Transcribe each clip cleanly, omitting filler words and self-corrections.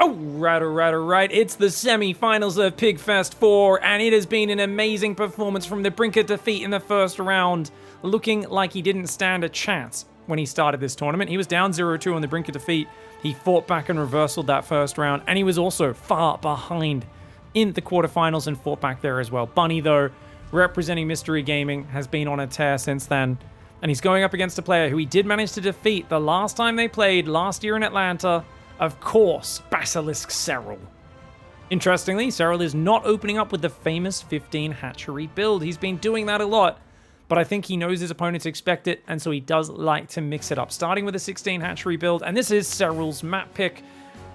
Alright. It's the semi-finals of PiGFest 4, and it has been an amazing performance from the brink of defeat in the first round, looking like he didn't stand a chance when he started this tournament. He was down 0-2 on the brink of defeat. He fought back and reversaled that first round, and he was also far behind in the quarterfinals and fought back there as well. Bunny, though, representing Mystery Gaming, has been on a tear since then, and he's going up against a player who he did manage to defeat the last time they played last year in Atlanta. Of course, Basilisk Serral. Interestingly, Serral is not opening up with the famous 15 hatchery build. He's been doing that a lot, but I think he knows his opponents expect it, and so he does like to mix it up, starting with a 16 hatchery build, and this is Serral's map pick.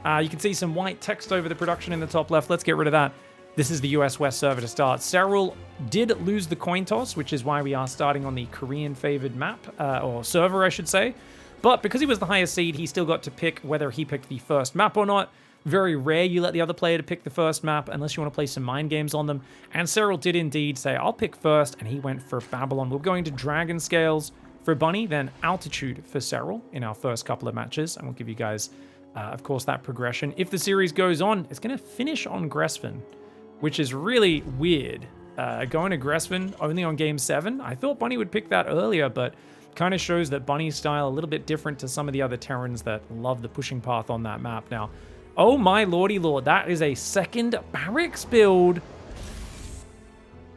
You can see some white text over the production in the top left. Let's get rid of that. This is the US West server to start. Serral did lose the coin toss, which is why we are starting on the Korean-favored map, or server, I should say. But because he was the highest seed, he still got to pick whether he picked the first map or not. Very rare you let the other player to pick the first map unless you want to play some mind games on them. And Serral did indeed say, I'll pick first, and he went for Babylon. We're going to Dragon Scales for Bunny, then Altitude for Serral in our first couple of matches. And we'll give you guys, of course, that progression. If the series goes on, it's going to finish on Gresvin, which is really weird. Going to Gresvin only on Game 7. I thought Bunny would pick that earlier, but kind of shows that Bunny's style a little bit different to some of the other Terrans that love the pushing path on that map. Now, oh my lordy lord, that is a second barracks build.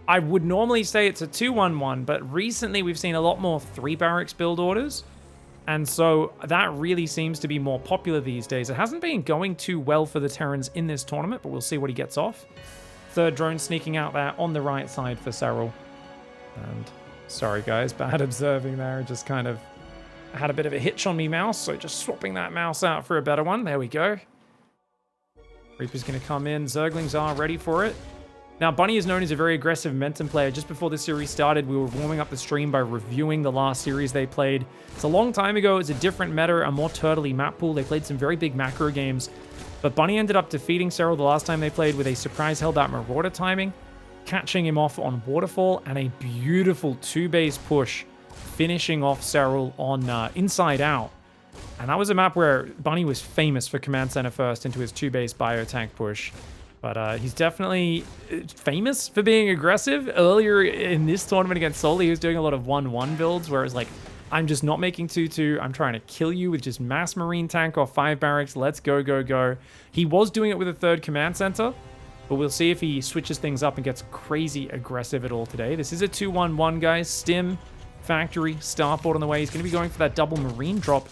I would normally say it's a 2-1-1, but recently we've seen a lot more 3 barracks build orders. And so that really seems to be more popular these days. It hasn't been going too well for the Terrans in this tournament, but we'll see what he gets off. Third drone sneaking out there on the right side for Serral. And sorry guys, bad observing there. Just kind of had a bit of a hitch on me mouse, so just swapping that mouse out for a better one. There we go. Reaper's going to come in. Zerglings are ready for it. Now, Bunny is known as a very aggressive momentum player. Just before this series started, we were warming up the stream by reviewing the last series they played. It's a long time ago. It was a different meta, a more turtley map pool. They played some very big macro games. But Bunny ended up defeating Serral the last time they played with a surprise held out Marauder timing, catching him off on Waterfall, and a beautiful 2-base push, finishing off Serral on Inside Out. And that was a map where Bunny was famous for command center first into his 2-base biotank push. But he's definitely famous for being aggressive. Earlier in this tournament against Soli, he was doing a lot of 1-1 builds, where it's like, I'm just not making 2-2. I'm trying to kill you with just mass marine tank off 5 barracks. Let's go. He was doing it with a 3rd command center, but we'll see if he switches things up and gets crazy aggressive at all today. This is a 2-1-1, guys. Stim, Factory, Starport on the way. He's going to be going for that double marine drop.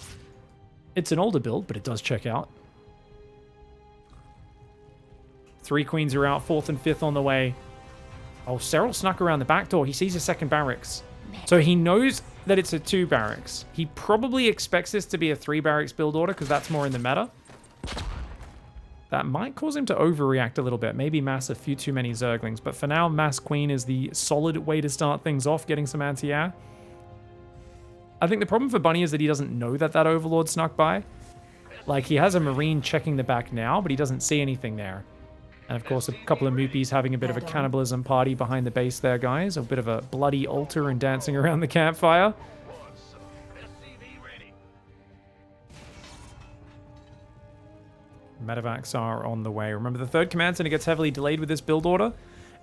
It's an older build, but it does check out. 3 queens are out, 4th and 5th on the way. Oh, Serral snuck around the back door. He sees a 2nd barracks. So he knows that it's a 2 barracks. He probably expects this to be a 3 barracks build order because that's more in the meta. That might cause him to overreact a little bit. Maybe mass a few too many Zerglings. But for now, mass queen is the solid way to start things off, getting some anti-air. I think the problem for Bunny is that he doesn't know that that Overlord snuck by. Like, he has a Marine checking the back now, but he doesn't see anything there. And of course, a couple of Moopies having a bit of a cannibalism party behind the base there, guys. A bit of a bloody altar and dancing around the campfire. Medevacs are on the way. Remember, the 3rd command center gets heavily delayed with this build order.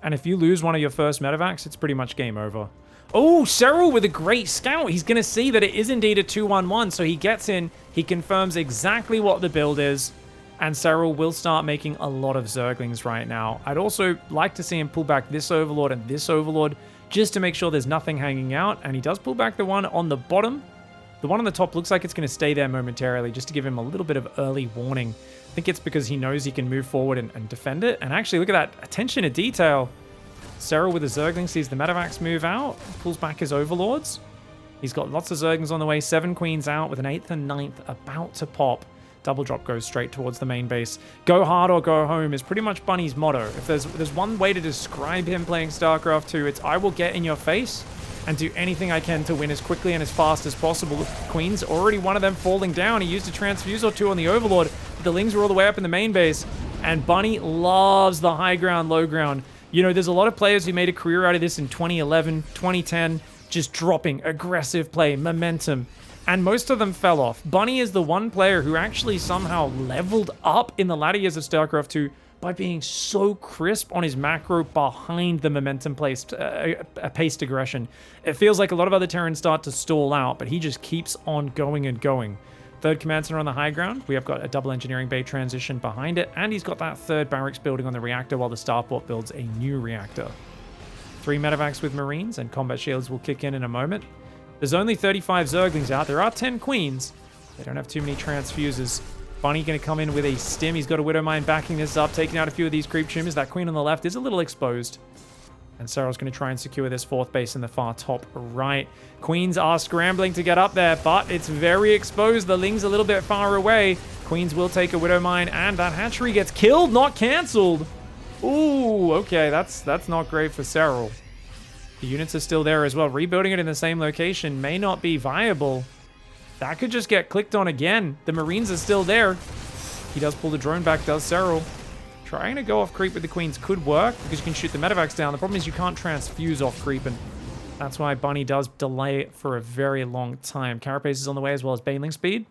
And if you lose one of your first medevacs, it's pretty much game over. Oh, Serral with a great scout. He's going to see that it is indeed a 2-1-1. So he gets in. He confirms exactly what the build is. And Serral will start making a lot of Zerglings right now. I'd also like to see him pull back this Overlord and this Overlord just to make sure there's nothing hanging out. And he does pull back the one on the bottom. The one on the top looks like it's going to stay there momentarily just to give him a little bit of early warning. I think it's because he knows he can move forward and defend it. And actually, look at that attention to detail. Serral with a Zergling sees the Medevacs move out, pulls back his Overlords. He's got lots of Zerglings on the way, 7 queens out with an 8th and 9th about to pop. Double drop goes straight towards the main base. Go hard or go home is pretty much Bunny's motto. If there's one way to describe him playing StarCraft 2, it's I will get in your face and do anything I can to win as quickly and as fast as possible. Queens, already one of them falling down. He used a transfuse or 2 on the Overlord. The Lings were all the way up in the main base. And Bunny loves the high ground, low ground. You know, there's a lot of players who made a career out of this in 2011, 2010, just dropping aggressive play, momentum, and most of them fell off. Bunny is the one player who actually somehow leveled up in the latter years of StarCraft 2 by being so crisp on his macro behind the momentum paced aggression. It feels like a lot of other Terrans start to stall out, but he just keeps on going and going. Third command center on the high ground. We have got a double engineering bay transition behind it, and he's got that third barracks building on the reactor while the starport builds a new reactor. 3 medevacs with marines, and combat shields will kick in a moment. There's only 35 zerglings out. There are 10 queens. They don't have too many transfuses. Bunny going to come in with a stim. He's got a Widow Mine backing this up, taking out a few of these creep tumors. That queen on the left is a little exposed. And Serral's going to try and secure this 4th base in the far top right. Queens are scrambling to get up there, but it's very exposed. The Ling's a little bit far away. Queens will take a Widow Mine, and that hatchery gets killed, not cancelled. Ooh, okay, that's not great for Serral. The units are still there as well. Rebuilding it in the same location may not be viable. That could just get clicked on again. The Marines are still there. He does pull the drone back, does Serral. Trying to go off creep with the Queens could work because you can shoot the medevacs down. The problem is you can't transfuse off creep, and that's why Bunny does delay it for a very long time. Carapace is on the way as well as Baneling speed.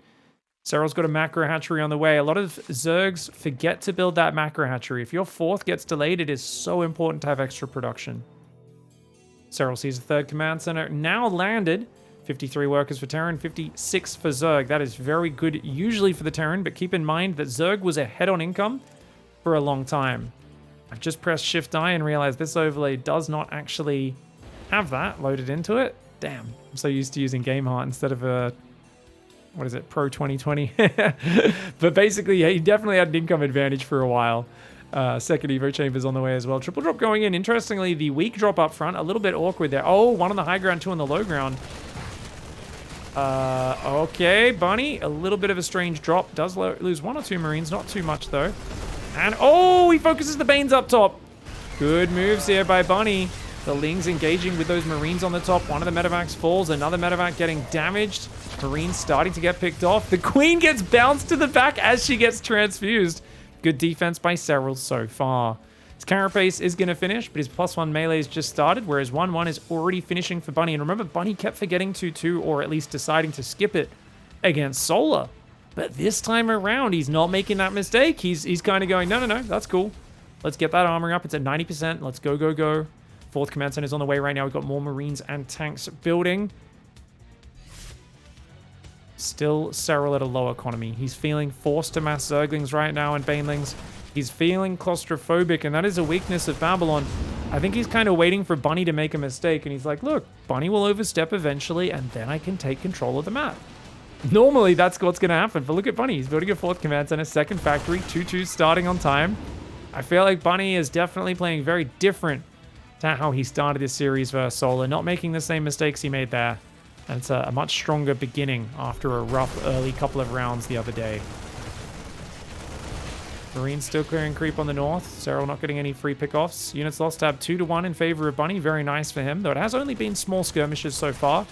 Serral's got a macro hatchery on the way. A lot of Zergs forget to build that macro hatchery. If your 4th gets delayed, it is so important to have extra production. Serral sees a 3rd command center now landed. 53 workers for Terran, 56 for Zerg. That is very good usually for the Terran, but keep in mind that Zerg was ahead on income for a long time. I've just pressed Shift-I and realized this overlay does not actually have that loaded into it. Damn, I'm so used to using GameHeart instead of a, what is it, Pro 2020. But basically, yeah, he definitely had an income advantage for a while. Second Evo Chamber's on the way as well. Triple drop going in. Interestingly, the weak drop up front, a little bit awkward there. Oh, 1 on the high ground, 2 on the low ground. Okay, Bunny, a little bit of a strange drop. Does lose 1 or 2 Marines, not too much though. And, oh, he focuses the Banes up top. Good moves here by Bunny. The Ling's engaging with those Marines on the top. One of the medevacs falls, another medevac getting damaged. Marines starting to get picked off. The Queen gets bounced to the back as she gets transfused. Good defense by Serral so far. His Carapace is going to finish, but his +1 melee has just started, whereas 1-1 is already finishing for Bunny. And remember, Bunny kept forgetting 2-2, or at least deciding to skip it against Solar. But this time around, he's not making that mistake. He's kind of going, no, that's cool. Let's get that armor up. It's at 90%. Let's go, go, go. 4th command center is on the way right now. We've got more Marines and tanks building. Still Serral at a low economy. He's feeling forced to mass Zerglings right now and Banelings. He's feeling claustrophobic, and that is a weakness of Babylon. I think he's kind of waiting for Bunny to make a mistake, and he's like, look, Bunny will overstep eventually, and then I can take control of the map. Normally, that's what's going to happen, but look at Bunny. He's building a 4th command center, 2nd factory, 2-2 starting on time. I feel like Bunny is definitely playing very different to how he started this series versus Solar, not making the same mistakes he made there. And it's a much stronger beginning after a rough early couple of rounds the other day. Marines still clearing creep on the north. Serral not getting any free pickoffs. Units lost tab 2-1 in favor of Bunny. Very nice for him, though it has only been small skirmishes so far.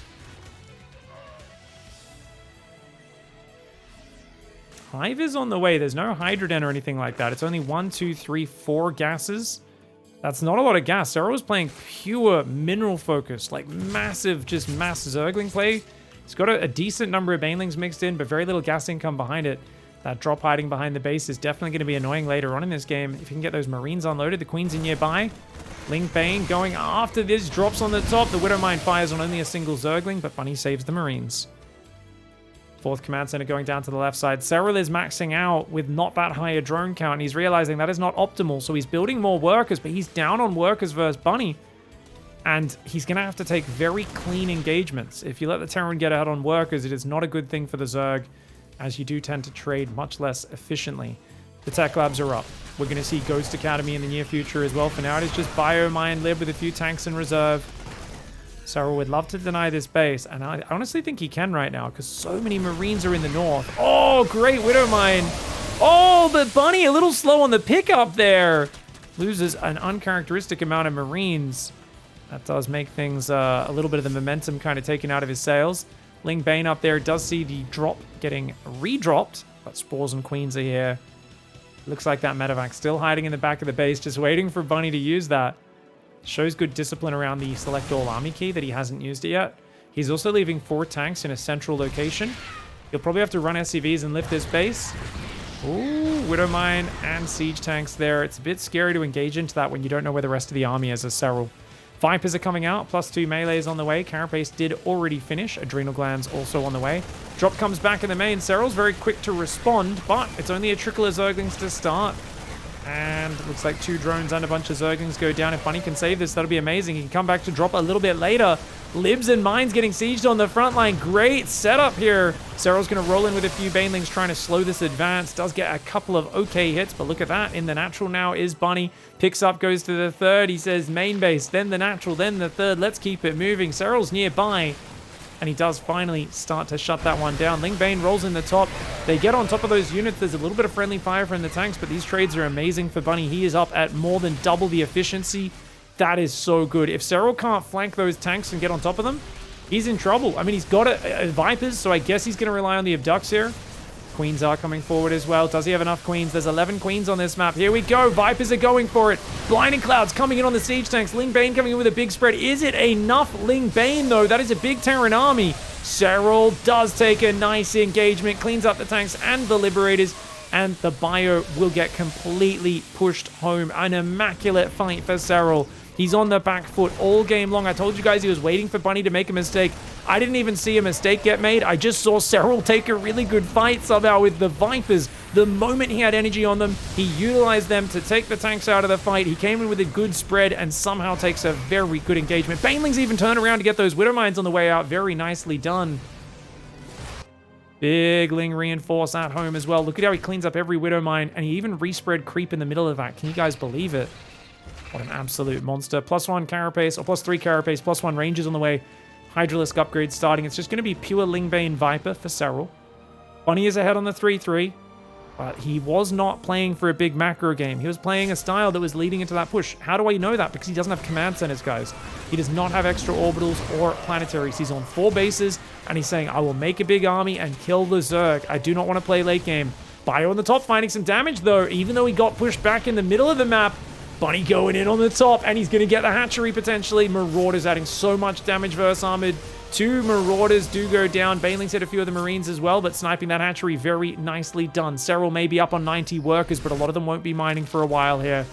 Hive is on the way. There's no Hydroden or anything like that. It's only 1, 2, 3, 4 gases. That's not a lot of gas. Serral was playing pure mineral focus, like massive, just mass Zergling play. It's got a decent number of Banelings mixed in, but very little gas income behind it. That drop hiding behind the base is definitely going to be annoying later on in this game. If you can get those Marines unloaded, the Queen's in nearby. Ling Bane going after this, drops on the top. The Widow Mine fires on only a single Zergling, but Bunny saves the Marines. 4th command center going down to the left side. Serral is maxing out with not that high a drone count, and he's realizing that is not optimal, so he's building more workers, but he's down on workers versus Bunny. And he's going to have to take very clean engagements. If you let the Terran get out on workers, it is not a good thing for the Zerg, as you do tend to trade much less efficiently. The tech labs are up. We're going to see Ghost Academy in the near future as well. For now, it is just Biomine Lib with a few tanks in reserve. Serral would love to deny this base, and I honestly think he can right now, because so many Marines are in the north. Oh, great Widow Mine. Oh, but Bunny a little slow on the pickup there. Loses an uncharacteristic amount of Marines. That does make things a little bit of the momentum kind of taken out of his sails. Ling Bane up there does see the drop getting redropped, but Spores and Queens are here. Looks like that medevac still hiding in the back of the base, just waiting for Bunny to use that. Shows good discipline around the select all army key that he hasn't used it yet. He's also leaving 4 tanks in a central location. He'll probably have to run SCVs and lift this base. Ooh, Widowmine and siege tanks there. It's a bit scary to engage into that when you don't know where the rest of the army is as Serral. Vipers are coming out, +2 melees on the way. Carapace did already finish. Adrenal Glands also on the way. Drop comes back in the main. Serral's very quick to respond, but it's only a trickle of Zerglings to start. And looks like 2 drones and a bunch of Zerglings go down. If Bunny can save this, that'll be amazing. He can come back to drop a little bit later. Libs and Mines getting sieged on the front line. Great setup here. Serral's going to roll in with a few Banelings trying to slow this advance. Does get a couple of okay hits, but look at that. In the natural now is Bunny. Picks up, goes to the third. He says main base, then the natural, then the third. Let's keep it moving. Serral's nearby. And he does finally start to shut that one down. Ling Bane rolls in the top. They get on top of those units. There's a little bit of friendly fire from the tanks, but these trades are amazing for Bunny. He is up at more than double the efficiency. That is so good. If Serral can't flank those tanks and get on top of them, he's in trouble. I mean, he's got a Vipers, so I guess he's going to rely on the Abducts here. Queens are coming forward as well. Does he have enough Queens? There's 11 Queens on this map. Here we go. Vipers are going for it. Blinding Clouds coming in on the siege tanks. Ling Bane coming in with a big spread. Is it enough Ling Bane, though? That is a big Terran army. Serral does take a nice engagement, cleans up the tanks and the Liberators, and the bio will get completely pushed home. An immaculate fight for Serral. He's on the back foot all game long. I told you guys he was waiting for Bunny to make a mistake. I didn't even see a mistake get made. I just saw Serral take a really good fight somehow with the Vipers. The moment he had energy on them, he utilized them to take the tanks out of the fight. He came in with a good spread and somehow takes a very good engagement. Banelings even turn around to get those Widow Mines on the way out. Very nicely done. Big Ling reinforce at home as well. Look at how he cleans up every Widow Mine, and he even respread creep in the middle of that. Can you guys believe it? What an absolute monster. +1 Carapace, or +3 Carapace, +1 Rangers on the way. Hydralisk upgrade starting. It's just going to be pure Lingbane Viper for Serral. Bunny is ahead on the 3-3, but he was not playing for a big macro game. He was playing a style that was leading into that push. How do I know that? Because he doesn't have command centers, guys. He does not have extra orbitals or planetaries. He's on 4 bases, and he's saying, I will make a big army and kill the Zerg. I do not want to play late game. Bio on the top finding some damage, though. Even though he got pushed back in the middle of the map, Bunny going in on the top, and he's going to get the hatchery potentially. Marauders adding so much damage versus armored. 2 Marauders do go down. Banelings hit a few of the Marines as well, but sniping that hatchery, very nicely done. Serral may be up on 90 workers, but a lot of them won't be mining for a while here.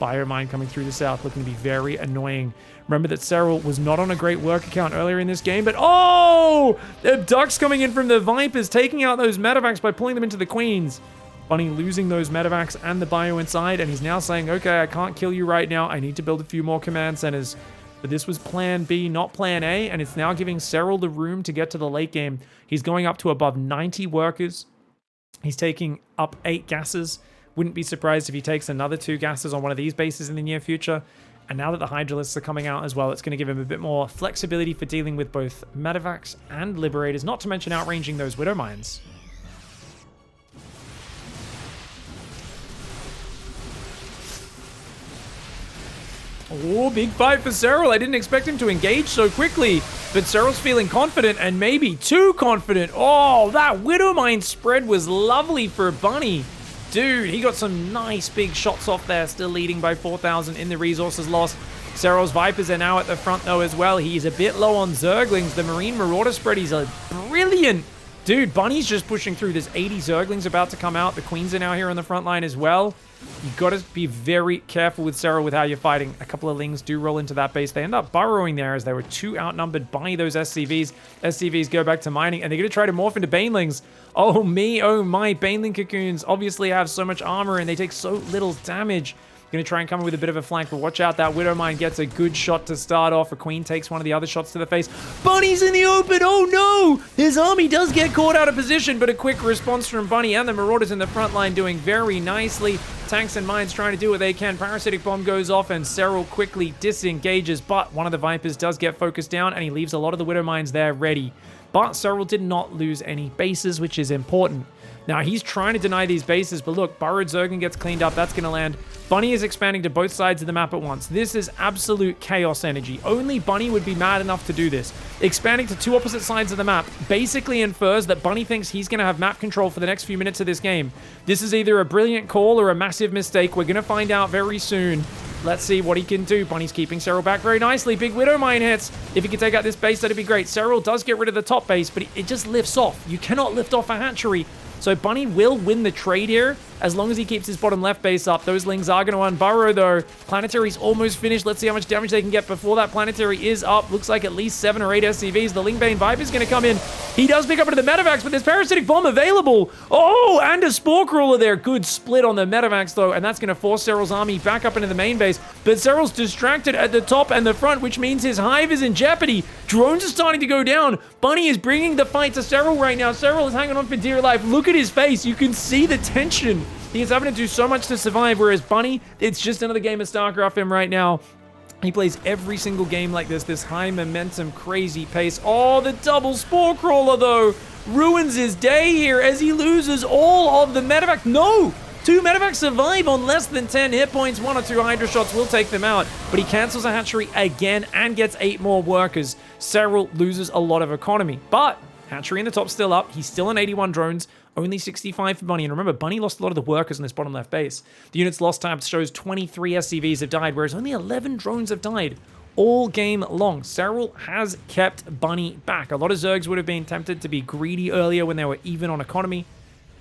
Biomine coming through the south, looking to be very annoying. Remember that Serral was not on a great work account earlier in this game, but oh! Abducts coming in from the Vipers, taking out those medevacs by pulling them into the Queens. Bunny losing those medevacs and the bio inside, and he's now saying, okay, I can't kill you right now. I need to build a few more command centers. But this was plan B, not plan A, and it's now giving Serral the room to get to the late game. He's going up to above 90 workers. He's taking up 8 gases. Wouldn't be surprised if he takes another 2 gases on one of these bases in the near future. And now that the Hydralisks are coming out as well, it's going to give him a bit more flexibility for dealing with both medevacs and Liberators, not to mention outranging those Widow Mines. Oh, big fight for Serral. I didn't expect him to engage so quickly, but Serral's feeling confident and maybe too confident. Oh, that Widowmine spread was lovely for Bunny. Dude, he got some nice big shots off there, still leading by 4,000 in the resources lost. Serral's Vipers are now at the front though as well. He's a bit low on Zerglings. The Marine Marauder spread is a brilliant. Dude, Bunny's just pushing through. There's 80 Zerglings about to come out. The Queens are now here on the front line as well. You got to be very careful with Serral with how you're fighting. A couple of Lings do roll into that base. They end up burrowing there as they were too outnumbered by those SCVs. SCVs go back to mining, and they're going to try to morph into Banelings. Oh me, oh my. Baneling Cocoons obviously have so much armor, and they take so little damage. Going to try and come in with a bit of a flank, but watch out. That Widowmine gets a good shot to start off. A Queen takes one of the other shots to the face. Bunny's in the open. Oh no! His army does get caught out of position, but a quick response from Bunny and the Marauders in the front line doing very nicely. Tanks and mines trying to do what they can. Parasitic Bomb goes off and Serral quickly disengages, but one of the Vipers does get focused down and he leaves a lot of the Widow Mines there ready. But Serral did not lose any bases, which is important. Now, he's trying to deny these bases, but look, Burrowed Zerglin gets cleaned up. That's going to land. Bunny is expanding to both sides of the map at once. This is absolute chaos energy. Only Bunny would be mad enough to do this. Expanding to 2 opposite sides of the map basically infers that Bunny thinks he's going to have map control for the next few minutes of this game. This is either a brilliant call or a massive mistake. We're going to find out very soon. Let's see what he can do. Bunny's keeping Serral back very nicely. Big Widow Mine hits. If he can take out this base, that'd be great. Serral does get rid of the top base, but it just lifts off. You cannot lift off a hatchery. So Bunny will win the trade here as long as he keeps his bottom left base up. Those Lings are going to unburrow though. Planetary's almost finished. Let's see how much damage they can get before that Planetary is up. Looks like at least 7 or 8 SCVs. The Lingbane Viper's going to come in. He does pick up into the Metavax, but there's Parasitic Bomb available. Oh, and a Spore Crawler there. Good split on the Metavax though, and that's going to force Serral's army back up into the main base. But Serral's distracted at the top and the front, which means his hive is in jeopardy. Drones are starting to go down. Bunny is bringing the fight to Serral right now. Serral is hanging on for dear life. Look at his face. You can see the tension. He is having to do so much to survive, whereas Bunny, it's just another game of StarCraft for him right now. He plays every single game like this high momentum, crazy pace. Oh, the double Spore Crawler, though, ruins his day here as he loses all of the Metavac. No! 2 Metavacs survive on less than 10 hit points. 1 or 2 Hydra shots will take them out, but he cancels a hatchery again and gets 8 more workers. Serral loses a lot of economy, but hatchery in the top still up. He's still on 81 drones. Only 65 for Bunny. And remember, Bunny lost a lot of the workers in this bottom left base. The unit's lost tab shows 23 SCVs have died, whereas only 11 drones have died all game long. Serral has kept Bunny back. A lot of Zergs would have been tempted to be greedy earlier when they were even on economy.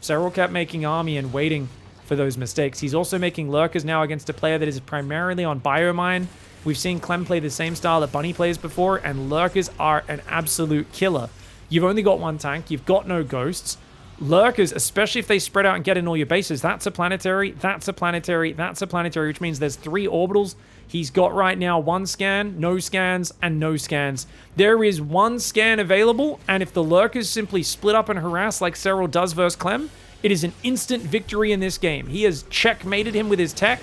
Serral kept making army and waiting for those mistakes. He's also making Lurkers now against a player that is primarily on Biomine. We've seen Clem play the same style that Bunny plays before, and Lurkers are an absolute killer. You've only got 1 tank. You've got no ghosts. Lurkers, especially if they spread out and get in all your bases, that's a planetary, that's a planetary, that's a planetary, which means there's 3 orbitals. He's got right now 1 scan, no scans, and no scans. There is 1 scan available, and if the Lurkers simply split up and harass like Serral does versus Clem, it is an instant victory in this game. He has checkmated him with his tech,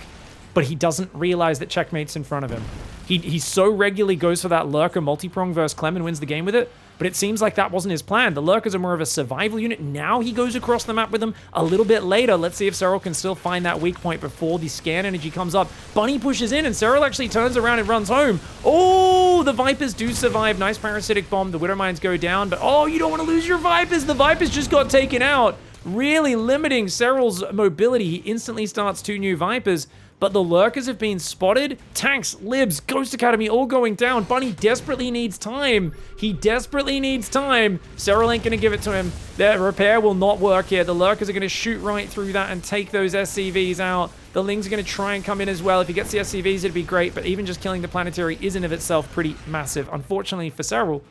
but he doesn't realize that checkmate's in front of him. He so regularly goes for that Lurker multi-prong versus Clem and wins the game with it, but it seems like that wasn't his plan. The Lurkers are more of a survival unit. Now he goes across the map with them a little bit later. Let's see if Serral can still find that weak point before the scan energy comes up. Bunny pushes in, and Serral actually turns around and runs home. Oh, the Vipers do survive. Nice Parasitic Bomb. The Widow Mines go down, but oh, you don't want to lose your Vipers. The Vipers just got taken out, really limiting Serral's mobility. He instantly starts 2 new Vipers. But the Lurkers have been spotted. Tanks, Libs, Ghost Academy all going down. Bunny desperately needs time. He desperately needs time. Serral ain't going to give it to him. Their repair will not work here. The Lurkers are going to shoot right through that and take those SCVs out. The Lings are going to try and come in as well. If he gets the SCVs, it'd be great. But even just killing the Planetary is in of itself pretty massive. Unfortunately for Serral,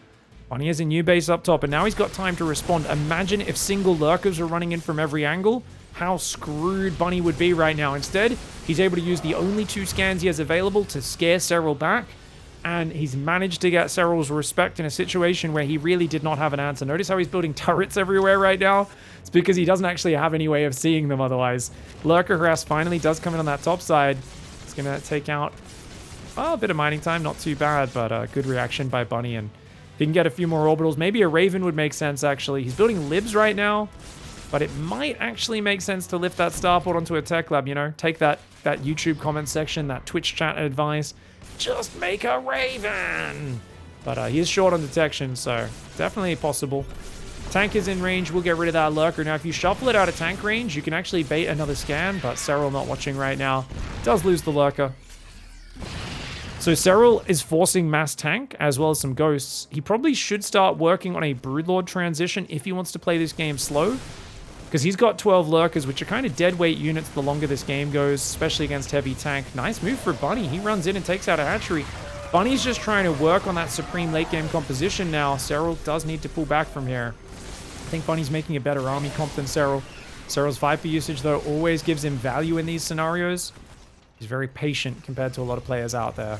Bunny has a new base up top, and now he's got time to respond. Imagine if single Lurkers were running in from every angle. How screwed Bunny would be right now. Instead, he's able to use the only 2 scans he has available to scare Serral back, and he's managed to get Serral's respect in a situation where he really did not have an answer. Notice how he's building turrets everywhere right now? It's because he doesn't actually have any way of seeing them otherwise. Lurker Harass finally does come in on that top side. It's going to take out a bit of mining time. Not too bad, but a good reaction by Bunny, and if he can get a few more orbitals, maybe a Raven would make sense, actually. He's building Libs right now, but it might actually make sense to lift that starport onto a tech lab, you know? Take that YouTube comment section, that Twitch chat advice. Just make a Raven! But he is short on detection, so definitely possible. Tank is in range. We'll get rid of that Lurker. Now, if you shuffle it out of tank range, you can actually bait another scan, but Serral not watching right now. Does lose the Lurker. So Serral is forcing mass tank as well as some ghosts. He probably should start working on a Broodlord transition if he wants to play this game slow, because he's got 12 Lurkers, which are kind of dead weight units the longer this game goes, especially against heavy tank. Nice move for Bunny. He runs in and takes out a hatchery. Bunny's just trying to work on that supreme late game composition now. Serral does need to pull back from here. I think Bunny's making a better army comp than Serral. Serral's Viper usage, though, always gives him value in these scenarios. He's very patient compared to a lot of players out there.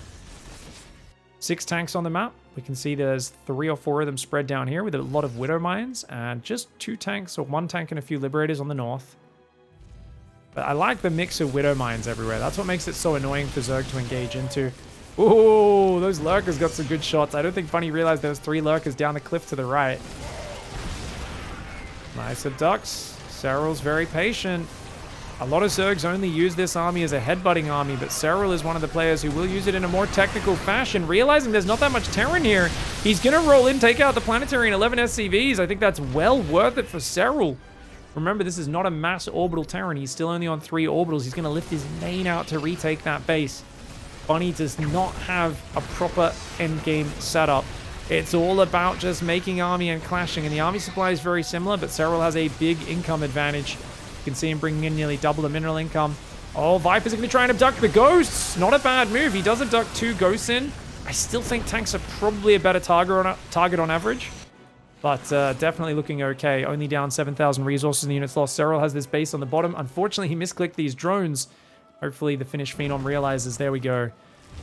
6 tanks on the map. We can see there's 3 or 4 of them spread down here with a lot of Widow Mines, and just 2 tanks, or 1 tank and a few Liberators on the north. But I like the mix of Widow Mines everywhere. That's what makes it so annoying for Zerg to engage into. Ooh, those Lurkers got some good shots. I don't think Bunny realized there was 3 Lurkers down the cliff to the right. Nice abducts. Serral's very patient. A lot of Zergs only use this army as a headbutting army, but Serral is one of the players who will use it in a more technical fashion. Realizing there's not that much Terran here, he's going to roll in, take out the Planetary and 11 SCVs. I think that's well worth it for Serral. Remember, this is not a mass orbital Terran. He's still only on 3 orbitals. He's going to lift his main out to retake that base. Bunny does not have a proper endgame setup. It's all about just making army and clashing, and the army supply is very similar, but Serral has a big income advantage. You can see him bringing in nearly double the mineral income. Oh, Vipers are going to try and abduct the ghosts. Not a bad move. He does abduct 2 ghosts in. I still think tanks are probably a better target on average, but definitely looking okay. Only down 7,000 resources in the units lost. Serral has this base on the bottom. Unfortunately, he misclicked these drones. Hopefully, the Finnish Phenom realizes, there we go,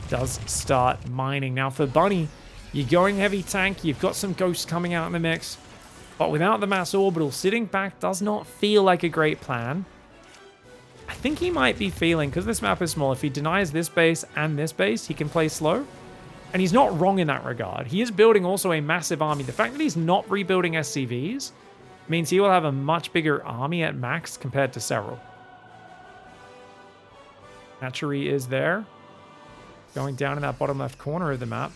does start mining. Now, for Bunny, you're going heavy tank. You've got some ghosts coming out in the mix, but without the mass orbital, sitting back does not feel like a great plan. I think he might be feeling, because this map is small, if he denies this base and this base, he can play slow. And he's not wrong in that regard. He is building also a massive army. The fact that he's not rebuilding SCVs means he will have a much bigger army at max compared to Serral. Hatchery is there. Going down in that bottom left corner of the map.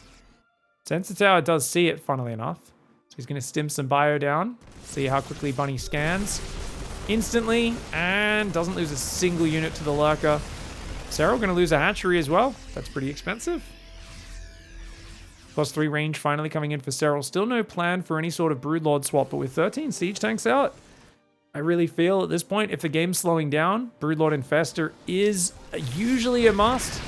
Sensor Tower does see it, funnily enough. So he's going to stim some bio down. See how quickly Bunny scans. Instantly, and doesn't lose a single unit to the Lurker. Serral going to lose a hatchery as well. That's pretty expensive. +3 range finally coming in for Serral. Still no plan for any sort of Broodlord swap, but with 13 siege tanks out, I really feel at this point, if the game's slowing down, Broodlord Infester is usually a must.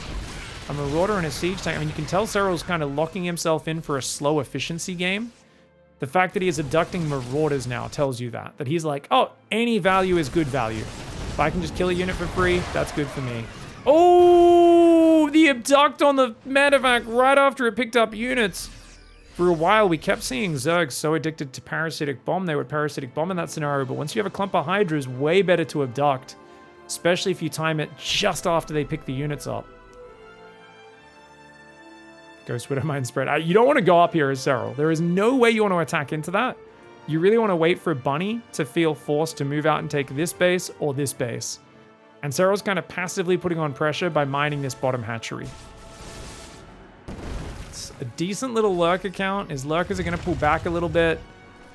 A Marauder and a siege tank. I mean, you can tell Serral's kind of locking himself in for a slow efficiency game. The fact that he is abducting Marauders now tells you that he's like, oh, any value is good value. If I can just kill a unit for free, that's good for me. Oh, the abduct on the medevac right after it picked up units. For a while, we kept seeing Zergs so addicted to parasitic bomb, they would parasitic bomb in that scenario. But once you have a clump of Hydras, way better to abduct, especially if you time it just after they pick the units up. Ghost Widowmine spread. You don't want to go up here as Serral. There is no way you want to attack into that. You really want to wait for Bunny to feel forced to move out and take this base or this base. And Serral's kind of passively putting on pressure by mining this bottom hatchery. It's a decent little Lurker count. His Lurkers are going to pull back a little bit.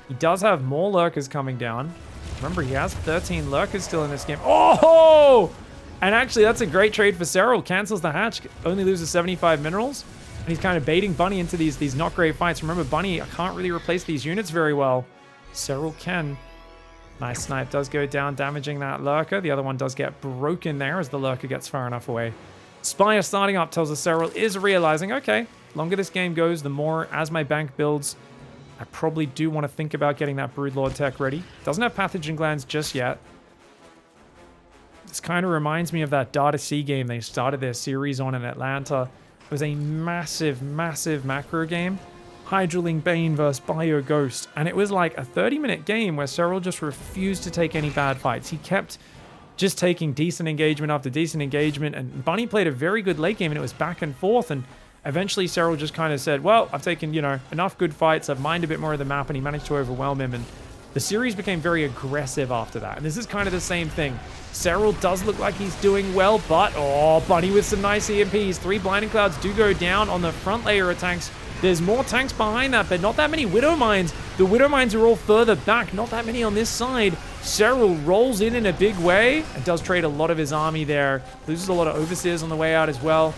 He does have more Lurkers coming down. Remember, he has 13 Lurkers still in this game. Oh! And actually, that's a great trade for Serral. Cancels the hatch, only loses 75 minerals. And he's kind of baiting Bunny into these not great fights. Remember, Bunny can't really replace these units very well. Serral can. Nice snipe does go down, damaging that Lurker. The other one does get broken there as the Lurker gets far enough away. Spire starting up tells us Serral is realizing, okay, longer this game goes, the more as my bank builds, I probably do want to think about getting that Broodlord tech ready. Doesn't have pathogen glands just yet. This kind of reminds me of that Data C game they started their series on in Atlanta. It was a massive, massive macro game. Hydraling Bane versus Bio Ghost. And it was like a 30-minute game where Serral just refused to take any bad fights. He kept just taking decent engagement after decent engagement. And Bunny played a very good late game and it was back and forth. And eventually Serral just kind of said, well, I've taken, enough good fights. I've mined a bit more of the map, and he managed to overwhelm him. And the series became very aggressive after that. And this is kind of the same thing. Serral does look like he's doing well, but, oh, Bunny with some nice EMPs. 3 Blinding Clouds do go down on the front layer of tanks. There's more tanks behind that, but not that many Widow Mines. The Widow Mines are all further back, not that many on this side. Serral rolls in a big way and does trade a lot of his army there. Loses a lot of Overseers on the way out as well.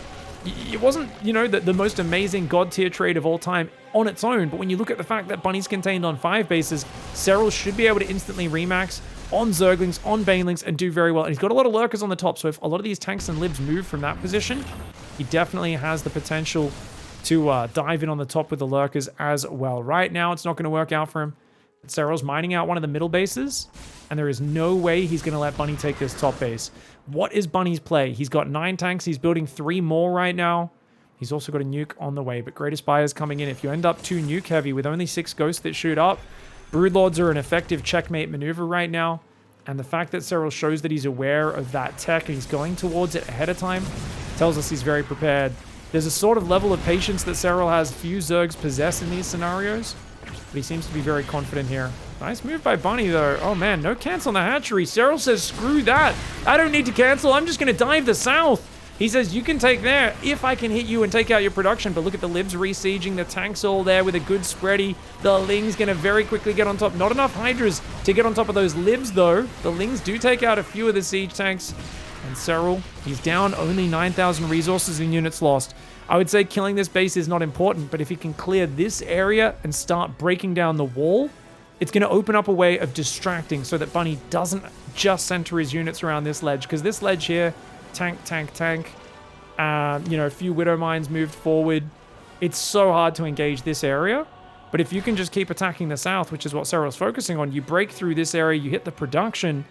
It wasn't, the most amazing god tier trade of all time on its own, but when you look at the fact that Bunny's contained on 5 bases, Serral should be able to instantly remax on Zerglings, on Banelings, and do very well. And he's got a lot of Lurkers on the top, so if a lot of these tanks and libs move from that position, he definitely has the potential to dive in on the top with the Lurkers as well. Right now, it's not going to work out for him. Serral's mining out one of the middle bases, and there is no way he's going to let Bunny take this top base. What is Bunny's play? He's got 9 tanks. He's building 3 more right now. He's also got a nuke on the way, but Greatest Buyer's coming in. If you end up too nuke heavy with only 6 ghosts that shoot up, Broodlords are an effective checkmate maneuver right now. And the fact that Serral shows that he's aware of that tech and he's going towards it ahead of time tells us he's very prepared. There's a sort of level of patience that Serral has few Zergs possess in these scenarios, but he seems to be very confident here. Nice move by Bunny, though. Oh, man, no cancel on the hatchery. Serral says, screw that. I don't need to cancel. I'm just going to dive the south. He says, you can take there if I can hit you and take out your production. But look at the libs re-sieging. The tanks all there with a good spready. The Ling's going to very quickly get on top. Not enough Hydras to get on top of those libs, though. The Lings do take out a few of the siege tanks. And Serral, he's down only 9,000 resources and units lost. I would say killing this base is not important, but if he can clear this area and start breaking down the wall, it's going to open up a way of distracting so that Bunny doesn't just center his units around this ledge. Because this ledge here, tank, tank, tank, you know, a few Widow Mines moved forward. It's so hard to engage this area. But if you can just keep attacking the south, which is what Serral's focusing on, you break through this area, you hit the production,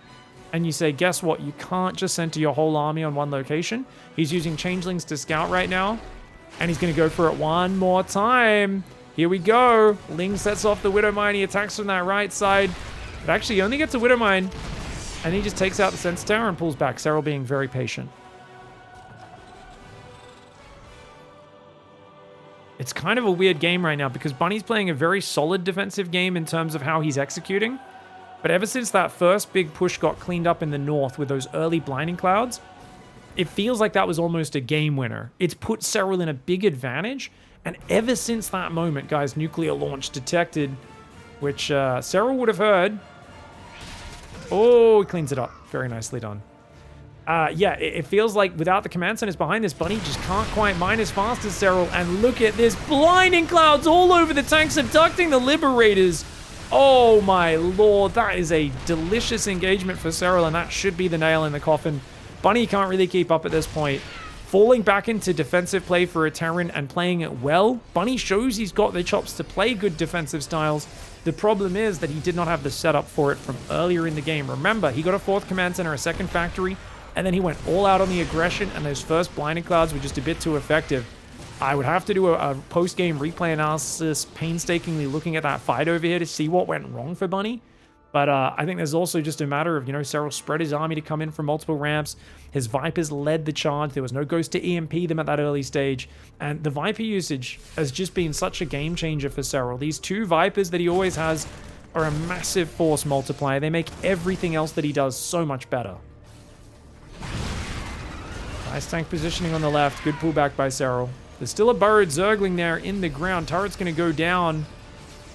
and you say, guess what? You can't just center your whole army on one location. He's using Changelings to scout right now, and he's going to go for it one more time. Here we go. Ling sets off the Widow Mine. He attacks from that right side. But actually, he only gets a Widow Mine, and he just takes out the Sensor Tower and pulls back. Serral being very patient. It's kind of a weird game right now because Bunny's playing a very solid defensive game in terms of how he's executing. But ever since that first big push got cleaned up in the north with those early blinding clouds, it feels like that was almost a game winner. It's put Serral in a big advantage. And ever since that moment, guys, nuclear launch detected, which Serral would have heard. Oh, he cleans it up. Very nicely done. Yeah, it feels like without the command centers behind this, Bunny just can't quite mine as fast as Serral. And look at this, blinding clouds all over the tanks, abducting the Liberators. Oh my lord, that is a delicious engagement for Serral, and that should be the nail in the coffin. Bunny can't really keep up at this point. Falling back into defensive play for a Terran and playing it well, Bunny shows he's got the chops to play good defensive styles. The problem is that he did not have the setup for it from earlier in the game. Remember, he got a 4th command center, a 2nd factory, and then he went all out on the aggression, and those first blinding clouds were just a bit too effective. I would have to do a post-game replay analysis, painstakingly looking at that fight over here to see what went wrong for Bunny. But I think there's also just a matter of, you know, Serral spread his army to come in from multiple ramps. His Vipers led the charge. There was no Ghost to EMP them at that early stage. And the Viper usage has just been such a game changer for Serral. These 2 Vipers that he always has are a massive force multiplier. They make everything else that he does so much better. Nice tank positioning on the left. Good pullback by Serral. There's still a burrowed Zergling there in the ground. Turret's going to go down.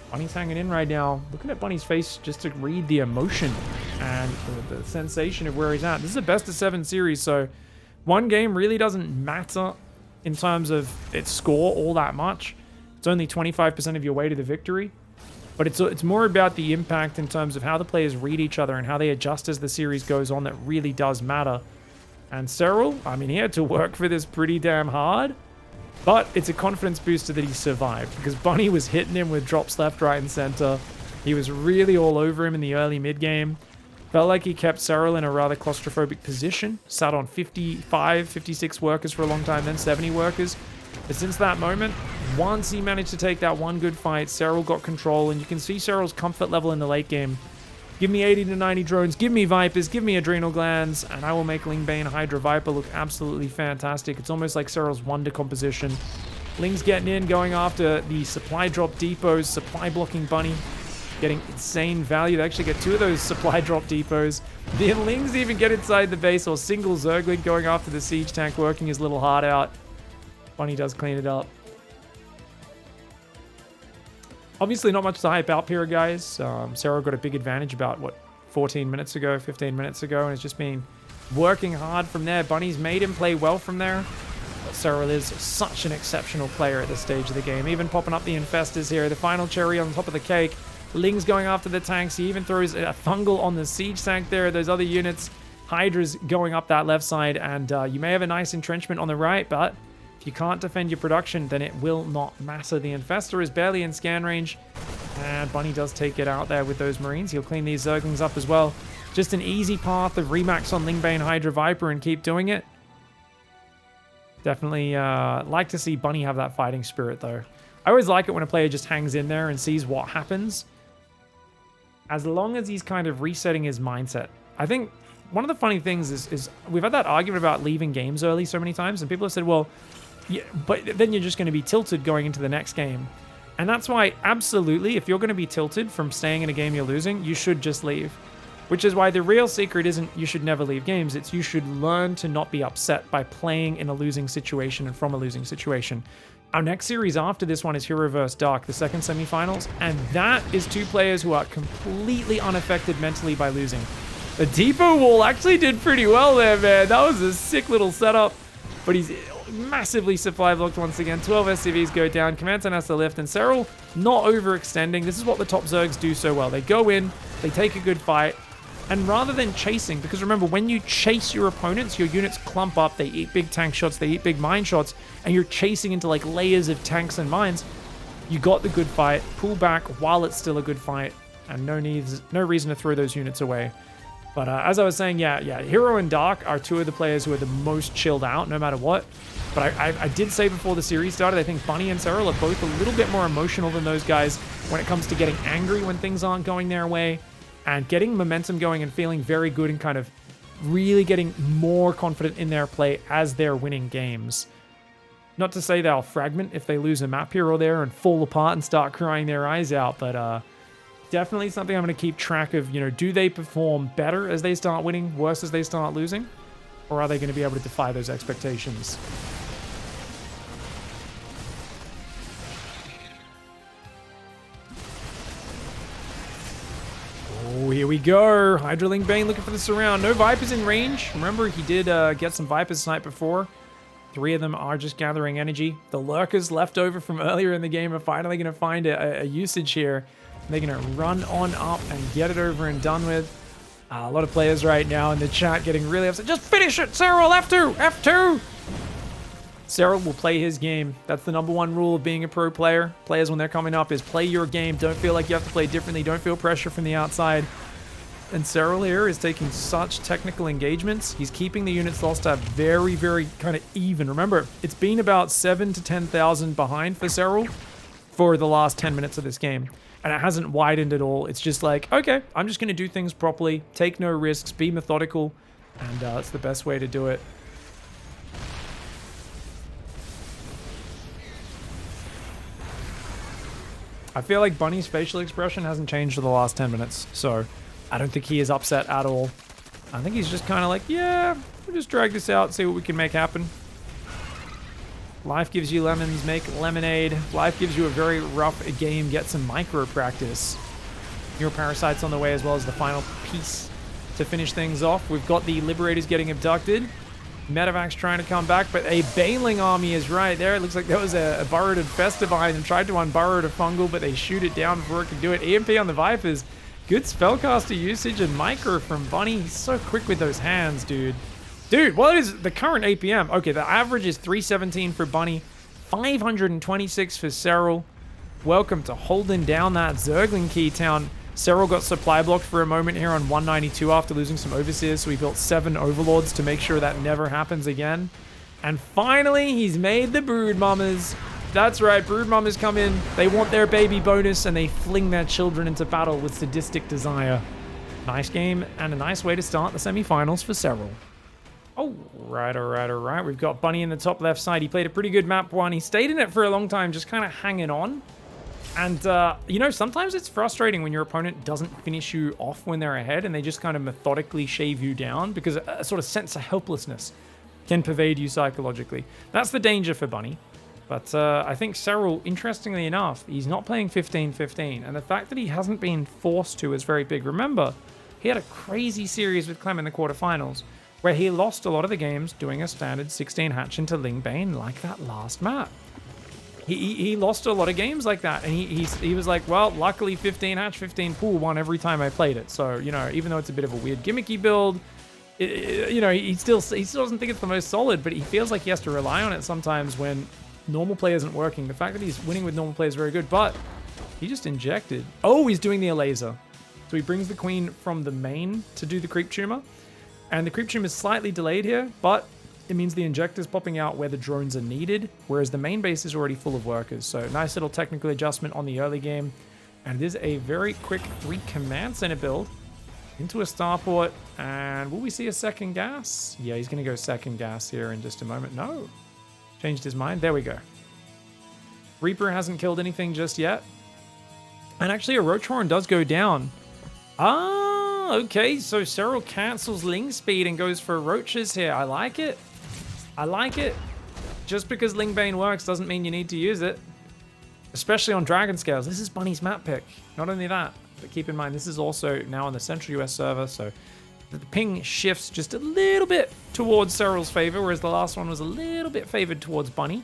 Bunny's hanging in right now. Looking at Bunny's face just to read the emotion and the sensation of where he's at. This is a best of 7 series, so one game really doesn't matter in terms of its score all that much. It's only 25% of your way to the victory. But it's more about the impact in terms of how the players read each other and how they adjust as the series goes on that really does matter. And Serral, I mean, he had to work for this pretty damn hard. But it's a confidence booster that he survived because Bunny was hitting him with drops left, right, and center. He was really all over him in the early mid-game. Felt like he kept Serral in a rather claustrophobic position. Sat on 55, 56 workers for a long time, then 70 workers. But since that moment, once he managed to take that one good fight, Serral got control, and you can see Serral's comfort level in the late game. Give me 80 to 90 drones, give me Vipers, give me Adrenal Glands, and I will make Lingbane Hydra Viper look absolutely fantastic. It's almost like Serral's Wonder composition. Ling's getting in, going after the supply drop depots, supply blocking Bunny, getting insane value. They actually get 2 of those supply drop depots. The Lings even get inside the base, or single Zergling going after the siege tank, working his little heart out. Bunny does clean it up. Obviously not much to hype up here, guys. Serral got a big advantage about, what, 15 minutes ago, and has just been working hard from there. Bunny's made him play well from there. But Serral is such an exceptional player at this stage of the game. Even popping up the Infestors here, the final cherry on top of the cake. Ling's going after the tanks. He even throws a fungal on the siege tank there. Those other units, Hydra's going up that left side, and you may have a nice entrenchment on the right, but if you can't defend your production, then it will not matter. The Infestor is barely in scan range, and Bunny does take it out there with those Marines. He'll clean these Zerglings up as well. Just an easy path of remax on Lingbane Hydra Viper and keep doing it. Definitely like to see Bunny have that fighting spirit, though. I always like it when a player just hangs in there and sees what happens, as long as he's kind of resetting his mindset. I think one of the funny things is we've had that argument about leaving games early so many times, and people have said, well, yeah, but then you're just going to be tilted going into the next game. And that's why, absolutely, if you're going to be tilted from staying in a game you're losing, you should just leave. Which is why the real secret isn't you should never leave games, it's you should learn to not be upset by playing in a losing situation and from a losing situation. Our next series after this one is Hero vs. Dark, the second semifinals, and that is 2 players who are completely unaffected mentally by losing. The depot wall actually did pretty well there, man. That was a sick little setup. But he's massively supply blocked once again. 12 SCVs go down. Command Center has to lift. And Serral not overextending. This is what the top Zergs do so well. They go in, they take a good fight. And rather than chasing, because remember, when you chase your opponents, your units clump up. They eat big tank shots. They eat big mine shots. And you're chasing into like layers of tanks and mines. You got the good fight. Pull back while it's still a good fight. And no reason to throw those units away. But as I was saying, yeah, Hero and Dark are two of the players who are the most chilled out, no matter what. But I did say before the series started, I think Bunny and Serral are both a little bit more emotional than those guys when it comes to getting angry when things aren't going their way and getting momentum going and feeling very good and kind of really getting more confident in their play as they're winning games. Not to say they'll fragment if they lose a map here or there and fall apart and start crying their eyes out, but definitely something I'm going to keep track of. Do they perform better as they start winning, worse as they start losing? Or are they going to be able to defy those expectations? Oh, here we go. Hydraling Bane looking for the surround. No Vipers in range. Remember, he did get some Vipers snipe before. 3 of them are just gathering energy. The Lurkers left over from earlier in the game are finally going to find a usage here. They're going to run on up and get it over and done with. A lot of players right now in the chat getting really upset. Just finish it, Serral! F2! F2! Serral will play his game. That's the #1 rule of being a pro player. Players, when they're coming up, is play your game. Don't feel like you have to play differently. Don't feel pressure from the outside. And Serral here is taking such technical engagements. He's keeping the units lost at very, very kind of even. Remember, it's been about 7,000 to 10,000 behind for Serral for the last 10 minutes of this game. And it hasn't widened at all. It's just like, okay, I'm just going to do things properly, take no risks, be methodical, and that's the best way to do it. I feel like Bunny's facial expression hasn't changed for the last 10 minutes, so I don't think he is upset at all. I think he's just kind of like, yeah, we'll just drag this out, see what we can make happen. Life gives you lemons, make lemonade. Life gives you a very rough game, get some micro practice. Your Parasite's on the way as well as the final piece to finish things off. We've got the Liberators getting abducted. Medevac's trying to come back, but a Baneling army is right there. It looks like there was a Burrowed Infestivine and tried to unburrow a Fungal, but they shoot it down before it can do it. EMP on the Vipers. Good spellcaster usage and micro from Bunny. He's so quick with those hands, dude. Dude, what is the current APM? Okay, the average is 317 for Bunny, 526 for Serral. Welcome to holding down that Zergling Key Town. Serral got supply blocked for a moment here on 192 after losing some Overseers, so he built 7 Overlords to make sure that never happens again. And finally, he's made the Brood Mamas. That's right, Brood Mamas come in, they want their baby bonus, and they fling their children into battle with sadistic desire. Nice game, and a nice way to start the semifinals for Serral. Oh, right, all right. We've got Bunny in the top left side. He played a pretty good map 1. He stayed in it for a long time, just kind of hanging on. And, sometimes it's frustrating when your opponent doesn't finish you off when they're ahead and they just kind of methodically shave you down because a sort of sense of helplessness can pervade you psychologically. That's the danger for Bunny. But I think Serral, interestingly enough, he's not playing 15-15. And the fact that he hasn't been forced to is very big. Remember, he had a crazy series with Clem in the quarterfinals where he lost a lot of the games doing a standard 16 hatch into Ling Bane like that last map. He lost a lot of games like that, and he was like, well, luckily 15 hatch, 15 pool won every time I played it. So, even though it's a bit of a weird gimmicky build, he still doesn't think it's the most solid, but he feels like he has to rely on it sometimes when normal play isn't working. The fact that he's winning with normal play is very good, but he just injected. Oh, he's doing the laser. So he brings the queen from the main to do the creep tumor. And the creep tumor is slightly delayed here, but it means the injector's popping out where the drones are needed, whereas the main base is already full of workers. So nice little technical adjustment on the early game. And it is a very quick 3 command center build into a starport. And will we see a second gas? Yeah, he's going to go second gas here in just a moment. No. Changed his mind. There we go. Reaper hasn't killed anything just yet. And actually a Roach Horn does go down. Okay, so Serral cancels Ling Speed and goes for Roaches here. I like it. I like it. Just because Ling Bane works doesn't mean you need to use it. Especially on Dragon Scales. This is Bunny's map pick. Not only that, but keep in mind, this is also now on the Central US server, so The ping shifts just a little bit towards Serral's favor, whereas the last one was a little bit favored towards Bunny.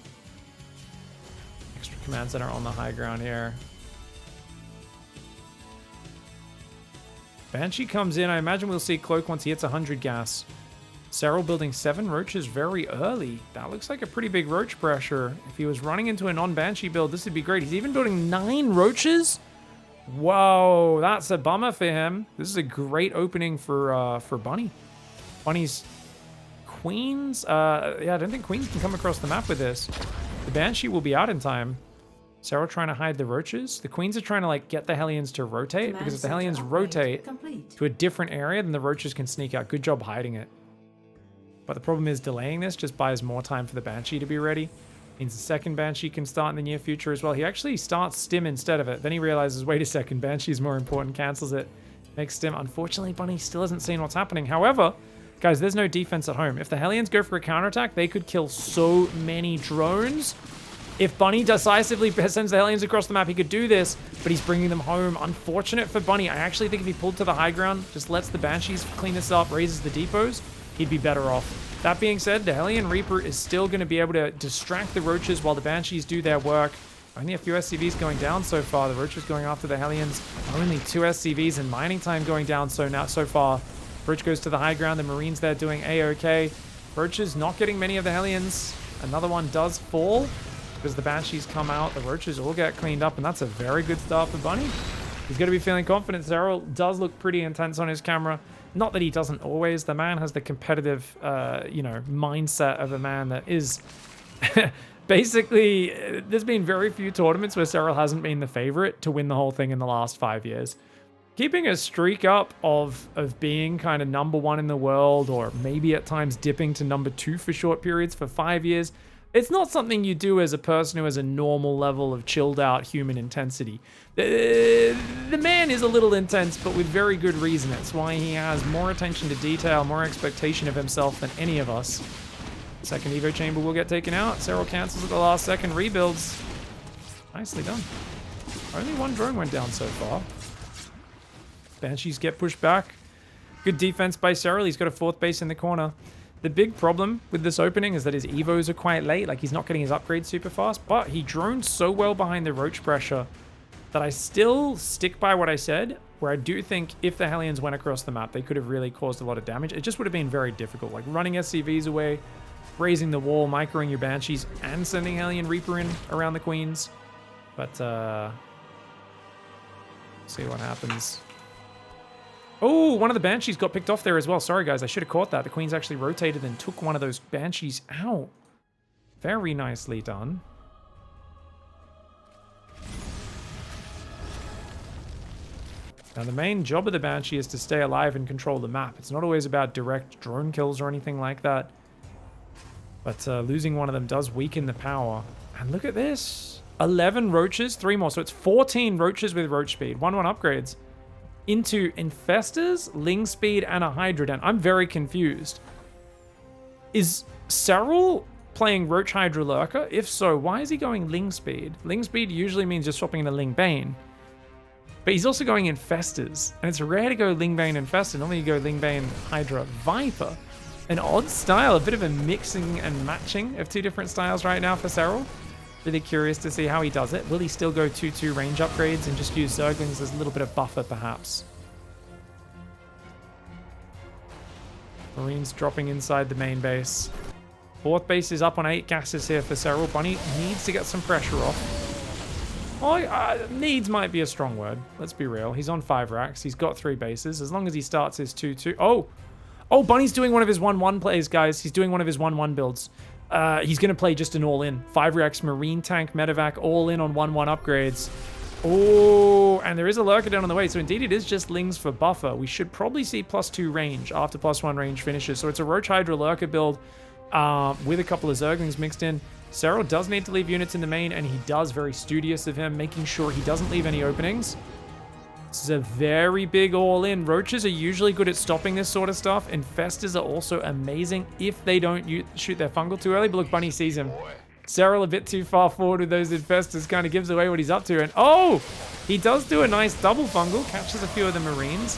Extra command center on the high ground here. Banshee comes in. I imagine we'll see Cloak once he hits 100 gas. Serral building 7 Roaches very early. That looks like a pretty big Roach pressure. If he was running into a non-Banshee build, this would be great. He's even building 9 Roaches? Whoa, that's a bummer for him. This is a great opening for Bunny. Bunny's Queens? Yeah, I don't think Queens can come across the map with this. The Banshee will be out in time. Serral trying to hide the Roaches. The Queens are trying to like get the Hellions to rotate, because if the Hellions rotate to a different area, then the Roaches can sneak out. Good job hiding it. But the problem is delaying this just buys more time for the Banshee to be ready. Means the second Banshee can start in the near future as well. He actually starts Stim instead of it. Then he realizes, wait a second, Banshee's more important, cancels it, makes Stim. Unfortunately, Bunny still hasn't seen what's happening. However, guys, there's no defense at home. If the Hellions go for a counterattack, they could kill so many drones. If Bunny decisively sends the Hellions across the map, he could do this, but he's bringing them home. Unfortunate for Bunny. I actually think if he pulled to the high ground, just lets the Banshees clean this up, raises the depots, he'd be better off. That being said, the Hellion Reaper is still going to be able to distract the Roaches while the Banshees do their work. Only a few SCVs going down so far. The Roaches going after the Hellions. Only 2 SCVs and mining time going down so far. Roach goes to the high ground. The Marines there doing A-OK. Roaches not getting many of the Hellions. Another one does fall because the Banshees come out. The Roaches all get cleaned up, and that's a very good start for Bunny. He's going to be feeling confident. Serral does look pretty intense on his camera. Not that he doesn't always. The man has the competitive, mindset of a man that is... Basically, there's been very few tournaments where Serral hasn't been the favorite to win the whole thing in the last 5 years. Keeping a streak up of being kind of #1 in the world, or maybe at times dipping to #2 for short periods for 5 years, it's not something you do as a person who has a normal level of chilled out human intensity. The man is a little intense, but with very good reason. It's why he has more attention to detail, more expectation of himself than any of us. Second Evo chamber will get taken out. Serral cancels at the last second, rebuilds. Nicely done. Only 1 drone went down so far. Banshees get pushed back. Good defense by Serral. He's got a 4th base in the corner. The big problem with this opening is that his Evos are quite late. Like, he's not getting his upgrades super fast, but he droned so well behind the Roach pressure that I still stick by what I said, where I do think if the Hellions went across the map, they could have really caused a lot of damage. It just would have been very difficult. Like, running SCVs away, raising the wall, microing your Banshees, and sending Hellion Reaper in around the Queens. But, see what happens. Oh, one of the Banshees got picked off there as well. Sorry, guys. I should have caught that. The Queens actually rotated and took one of those Banshees out. Very nicely done. Now, the main job of the Banshee is to stay alive and control the map. It's not always about direct drone kills or anything like that. But losing one of them does weaken the power. And look at this. 11 Roaches, 3 more. So it's 14 Roaches with Roach Speed. 1-1 upgrades. Into Infestors, Ling Speed, and a Hydra. I'm very confused. Is Serral playing Roach Hydra Lurker? If so, why is he going Ling Speed? Ling Speed usually means just swapping into Ling Bane. But he's also going Infestors. And it's rare to go Ling Bane Infestor. Normally you go Ling Bane Hydra Viper. An odd style, a bit of a mixing and matching of 2 different styles right now for Serral. Really curious to see how he does it. Will he still go 2-2 range upgrades and just use Zerglings as a little bit of buffer, perhaps? Marines dropping inside the main base. 4th base is up on 8 gases here for Serral. Bunny needs to get some pressure off. Oh, needs might be a strong word. Let's be real. He's on 5 racks. He's got 3 bases. As long as he starts his 2-2. Oh, Bunny's doing one of his 1-1 plays, guys. He's doing one of his 1-1 builds. He's going to play just an all-in. 5 racks, Marine Tank, Medevac, all-in on 1-1 upgrades. Oh, and there is a Lurker down on the way. So indeed, it is just Lings for buffer. We should probably see +2 range after +1 range finishes. So it's a Roach Hydra Lurker build with a couple of Zerglings mixed in. Serral does need to leave units in the main, and he does, very studious of him, making sure he doesn't leave any openings. This is a very big all-in. Roaches are usually good at stopping this sort of stuff. Infestors are also amazing if they don't shoot their fungal too early. But look, Bunny sees him. Serral a bit too far forward with those Infestors, kind of gives away what he's up to. And oh, he does do a nice double fungal, catches a few of the Marines.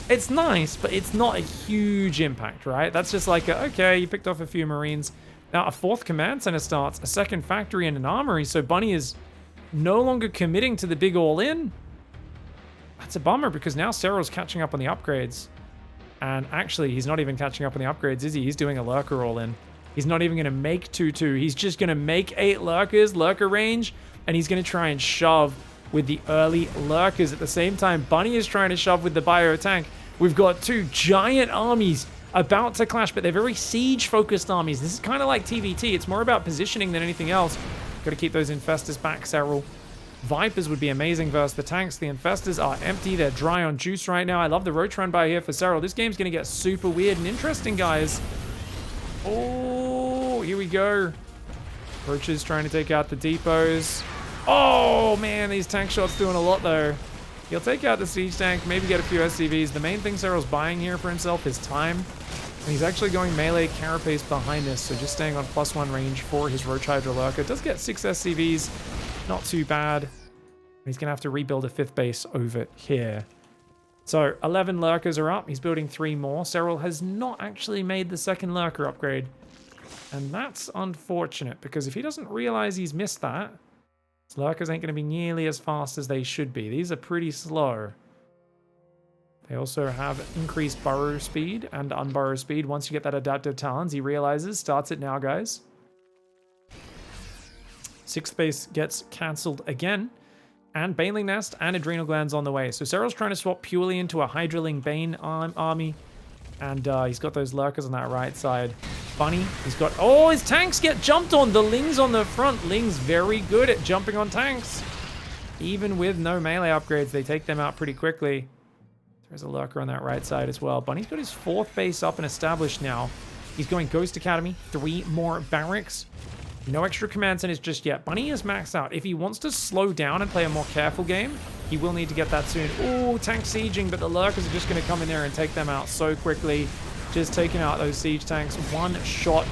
It's nice, but it's not a huge impact, right? That's just like, okay, you picked off a few Marines. Now, a 4th command center starts, a 2nd factory, and an armory, so Bunny is no longer committing to the big all-in. That's a bummer, because now Serral's catching up on the upgrades. And actually, he's not even catching up on the upgrades, is he? He's doing a Lurker all-in. He's not even going to make 2-2. He's just going to make 8 Lurkers, Lurker range, and he's going to try and shove with the early Lurkers. At the same time, Bunny is trying to shove with the bio tank. We've got 2 giant armies about to clash, but they're very siege-focused armies. This is kind of like TVT. It's more about positioning than anything else. Got to keep those Infestors back, Serral. Vipers would be amazing versus the tanks. The Infestors are empty. They're dry on juice right now. I love the Roach run by here for Serral. This game's going to get super weird and interesting, guys. Oh, here we go. Roach is trying to take out the depots. Oh, man, these tank shots doing a lot, though. He'll take out the siege tank, maybe get a few SCVs. The main thing Serral's buying here for himself is time. And he's actually going melee carapace behind this, so just staying on +1 range for his Roach Hydra Lurker. Does get 6 SCVs, not too bad. He's going to have to rebuild a 5th base over here. So 11 Lurkers are up. He's building 3 more. Serral has not actually made the 2nd Lurker upgrade. And that's unfortunate, because if he doesn't realize he's missed that, his Lurkers ain't going to be nearly as fast as they should be. These are pretty slow. They also have increased burrow speed and unburrow speed. Once you get that adaptive talons, he realizes. Starts it now, guys. 6th base gets cancelled again. And Baneling Nest and Adrenal Glands on the way. So Serral's trying to swap purely into a Hydraling Bane army. And he's got those Lurkers on that right side. Bunny, he's got... Oh, his tanks get jumped on. The Ling's on the front. Ling's very good at jumping on tanks. Even with no melee upgrades, they take them out pretty quickly. There's a Lurker on that right side as well. Bunny's got his 4th base up and established now. He's going Ghost Academy. 3 more barracks. No extra command centers just yet. Bunny is maxed out. If he wants to slow down and play a more careful game, he will need to get that soon. Ooh, tank sieging, but the Lurkers are just going to come in there and take them out so quickly. Just taking out those siege tanks. 1 shot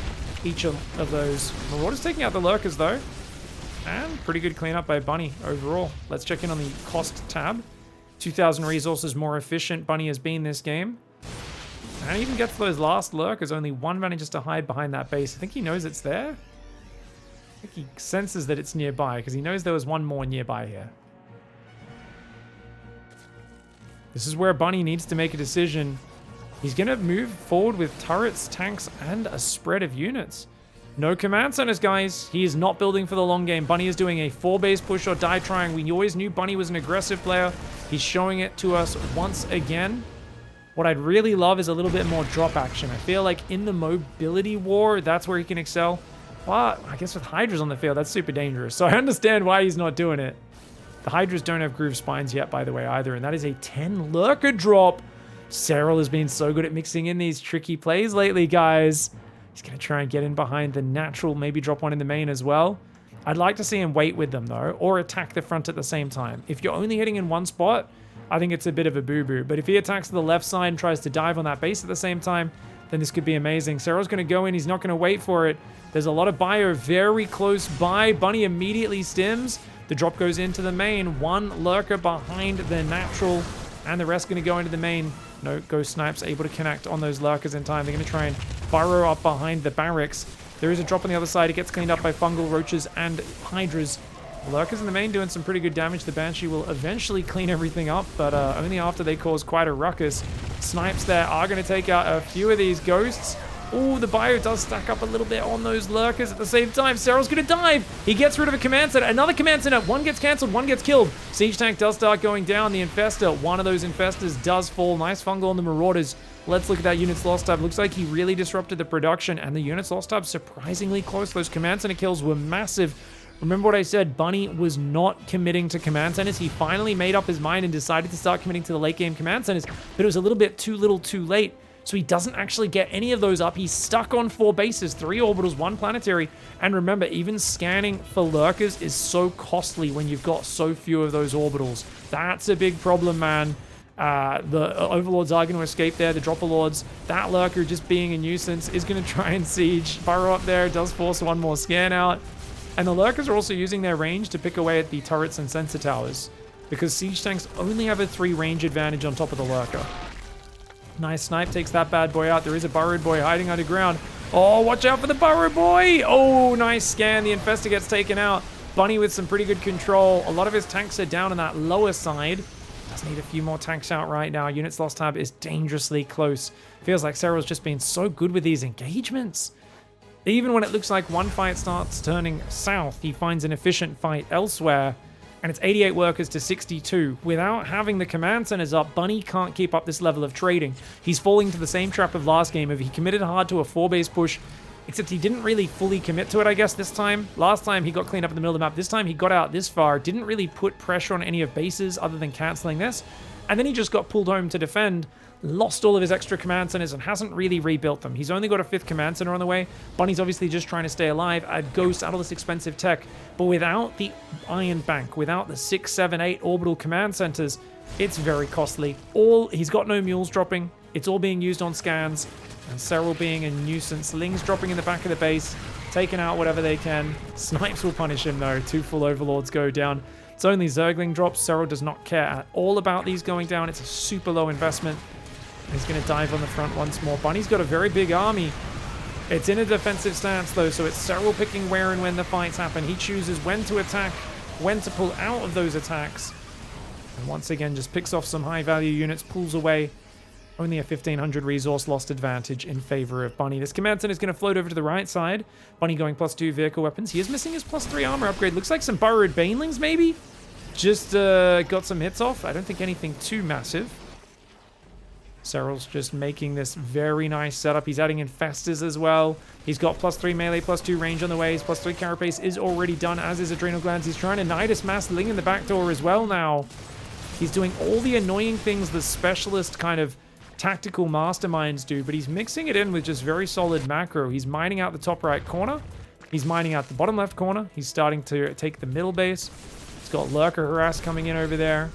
each of those. Marauder's taking out the Lurkers, though. And pretty good cleanup by Bunny overall. Let's check in on the cost tab. 2,000 resources more efficient Bunny has been this game. And even gets those last Lurkers. Only 1 manages to hide behind that base. I think he knows it's there. I think he senses that it's nearby because he knows there was 1 more nearby here. This is where Bunny needs to make a decision. He's going to move forward with turrets, tanks, and a spread of units. No command centers, guys. He is not building for the long game. Bunny is doing a 4-base push or die trying. We always knew Bunny was an aggressive player. He's showing it to us once again. What I'd really love is a little bit more drop action. I feel like in the mobility war, that's where he can excel. But I guess with Hydras on the field, that's super dangerous. So I understand why he's not doing it. The Hydras don't have groove spines yet, by the way, either. And that is a 10 Lurker drop. Serral has been so good at mixing in these tricky plays lately, guys. He's going to try and get in behind the natural, maybe drop 1 in the main as well. I'd like to see him wait with them, though, or attack the front at the same time. If you're only hitting in 1 spot, I think it's a bit of a boo-boo. But if he attacks to the left side and tries to dive on that base at the same time, then this could be amazing. Serral's going to go in. He's not going to wait for it. There's a lot of bio very close by. Bunny immediately stims. The drop goes into the main. 1 Lurker behind the natural, and the rest going to go into the main. No Ghost Snipes able to connect on those Lurkers in time. They're going to try and burrow up behind the barracks. There is a drop on the other side. It gets cleaned up by Fungal, Roaches, and Hydras. Lurkers in the main doing some pretty good damage. The Banshee will eventually clean everything up, but only after they cause quite a ruckus. Snipes there are going to take out a few of these Ghosts. Oh, the bio does stack up a little bit on those Lurkers at the same time. Serral's going to dive. He gets rid of a command center. Another command center. 1 gets canceled. 1 gets killed. Siege tank does start going down. The Infestor, 1 of those Infestors does fall. Nice Fungal on the Marauders. Let's look at that units lost tab. Looks like he really disrupted the production, and the units lost tab surprisingly close. Those command center kills were massive. Remember what I said, Bunny was not committing to command centers. He finally made up his mind and decided to start committing to the late game command centers, but it was a little bit too little too late. So he doesn't actually get any of those up. He's stuck on 4 bases, 3 orbitals, 1 planetary. And remember, even scanning for Lurkers is so costly when you've got so few of those orbitals. That's a big problem, man. The Overlords are going to escape there. The Dropper Lords, that Lurker just being a nuisance, is going to try and siege. Burrow up there, does force 1 more scan out. And the Lurkers are also using their range to pick away at the turrets and sensor towers, because siege tanks only have a 3 range advantage on top of the Lurker. Nice snipe, takes that bad boy out. There is a burrowed boy hiding underground. Oh, watch out for the burrowed boy. Oh, nice scan. The Infestor gets taken out. Bunny with some pretty good control. A lot of his tanks are down on that lower side. Does need a few more tanks out right now. Units lost tab is dangerously close. Feels like Serral's just been so good with these engagements. Even when it looks like one fight starts turning south, he finds an efficient fight elsewhere. And it's 88 workers to 62. Without having the command centers up, Bunny can't keep up this level of trading. He's falling to the same trap of last game of he committed hard to a 4-base push, except he didn't really fully commit to it, I guess, this time. Last time he got cleaned up in the middle of the map. This time he got out this far, didn't really put pressure on any of bases other than canceling this. And then he just got pulled home to defend, lost all of his extra command centers and hasn't really rebuilt them. He's only got a 5th command center on the way. Bunny's obviously just trying to stay alive. I'd ghost out of this expensive tech, but without the Iron Bank, without the 6, 7, 8 orbital command centers, it's very costly. He's got no mules dropping. It's all being used on scans, and Serral being a nuisance. Lings dropping in the back of the base, taking out whatever they can. Snipes will punish him though. 2 full overlords go down. It's only Zergling drops. Serral does not care at all about these going down. It's a super low investment. He's going to dive on the front once more. Bunny's got a very big army. It's in a defensive stance, though, so it's Serral picking where and when the fights happen. He chooses when to attack, when to pull out of those attacks. And once again, just picks off some high-value units, pulls away. Only a 1,500 resource lost advantage in favor of Bunny. This command center is going to float over to the right side. Bunny going +2 vehicle weapons. He is missing his +3 armor upgrade. Looks like some burrowed banelings, maybe? Just got some hits off. I don't think anything too massive. Serral's just making this very nice setup. He's adding Infestors as well. He's got +3 melee, +2 range on the way. His +3 carapace is already done, as is Adrenal Glands. He's trying to Nidus Mass Ling in the back door as well now. He's doing all the annoying things the specialist kind of tactical masterminds do, but he's mixing it in with just very solid macro. He's mining out the top right corner. He's mining out the bottom left corner. He's starting to take the middle base. He's got Lurker harass coming in over there.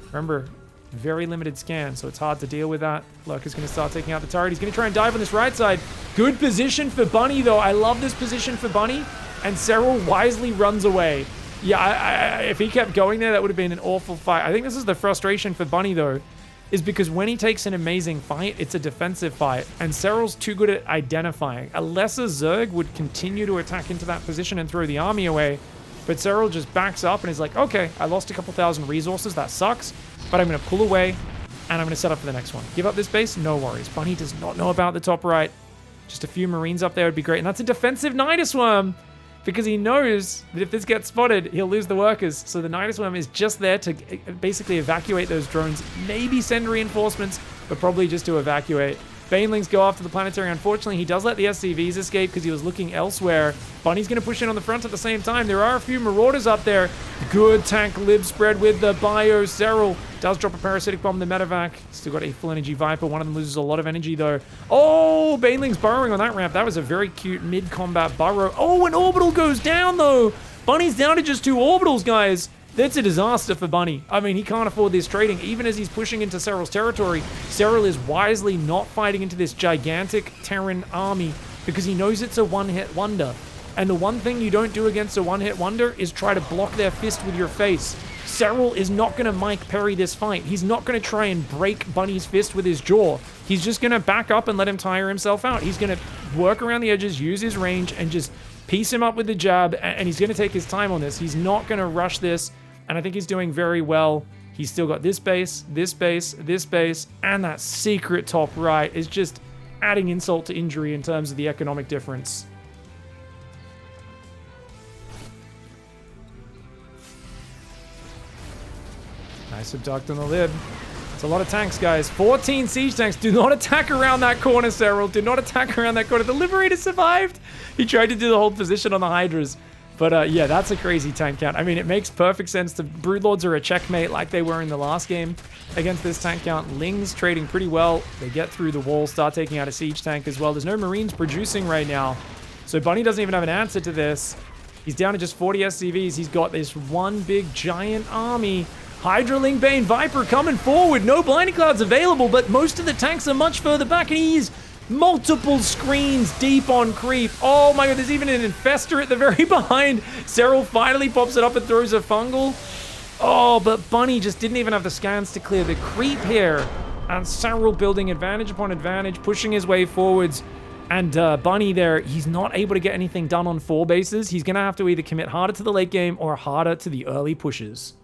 Remember, very limited scan, so it's hard to deal with that. Lurker's going to start taking out the turret. He's going to try and dive on this right side. Good position for Bunny, though. I love this position for Bunny, and Serral wisely runs away. Yeah, if he kept going there, that would have been an awful fight. I think this is the frustration for Bunny, though, is because when he takes an amazing fight, it's a defensive fight, and Serral's too good at identifying. A lesser Zerg would continue to attack into that position and throw the army away, but Serral just backs up and is like, okay, I lost a couple thousand resources, that sucks, but I'm going to pull away, and I'm going to set up for the next one. Give up this base? No worries. Bunny does not know about the top right. Just a few Marines up there would be great, and that's a defensive Nidus Worm, because he knows that if this gets spotted, he'll lose the workers. So the Nidus Worm is just there to basically evacuate those drones, maybe send reinforcements, but probably just to evacuate. Banelings go after the planetary. Unfortunately, he does let the SCVs escape because he was looking elsewhere. Bunny's going to push in on the front at the same time. There are a few Marauders up there. Good tank lib spread with the bio. Serral does drop a parasitic bomb, the medevac. Still got a full energy Viper. One of them loses a lot of energy, though. Oh, Banelings burrowing on that ramp. That was a very cute mid-combat burrow. Oh, an orbital goes down, though. Bunny's down to just 2 orbitals, guys. That's a disaster for Bunny. I mean, he can't afford this trading. Even as he's pushing into Serral's territory, Serral is wisely not fighting into this gigantic Terran army because he knows it's a one-hit wonder. And the one thing you don't do against a one-hit wonder is try to block their fist with your face. Serral is not going to Mike Perry this fight. He's not going to try and break Bunny's fist with his jaw. He's just going to back up and let him tire himself out. He's going to work around the edges, use his range, and just piece him up with the jab, and he's going to take his time on this. He's not going to rush this. And I think he's doing very well. He's still got this base, this base, this base, and that secret top right is just adding insult to injury in terms of the economic difference. Nice abduct on the lid. It's a lot of tanks, guys. 14 siege tanks. Do not attack around that corner, Serral. Do not attack around that corner. The Liberator survived. He tried to do the whole position on the Hydras. But yeah, that's a crazy tank count. I mean, it makes perfect sense. The Broodlords are a checkmate like they were in the last game against this tank count. Lings trading pretty well. They get through the wall, start taking out a siege tank as well. There's no Marines producing right now. So Bunny doesn't even have an answer to this. He's down to just 40 SCVs. He's got this one big giant army. Hydraling Bane Viper coming forward. No blinding clouds available, but most of the tanks are much further back, and he's multiple screens deep on creep. Oh my god, there's even an Infestor at the very behind. Serral finally pops it up and throws a fungal. Oh, but Bunny just didn't even have the scans to clear the creep here. And Serral building advantage upon advantage, pushing his way forwards. And Bunny there, he's not able to get anything done on 4 bases. He's going to have to either commit harder to the late game or harder to the early pushes.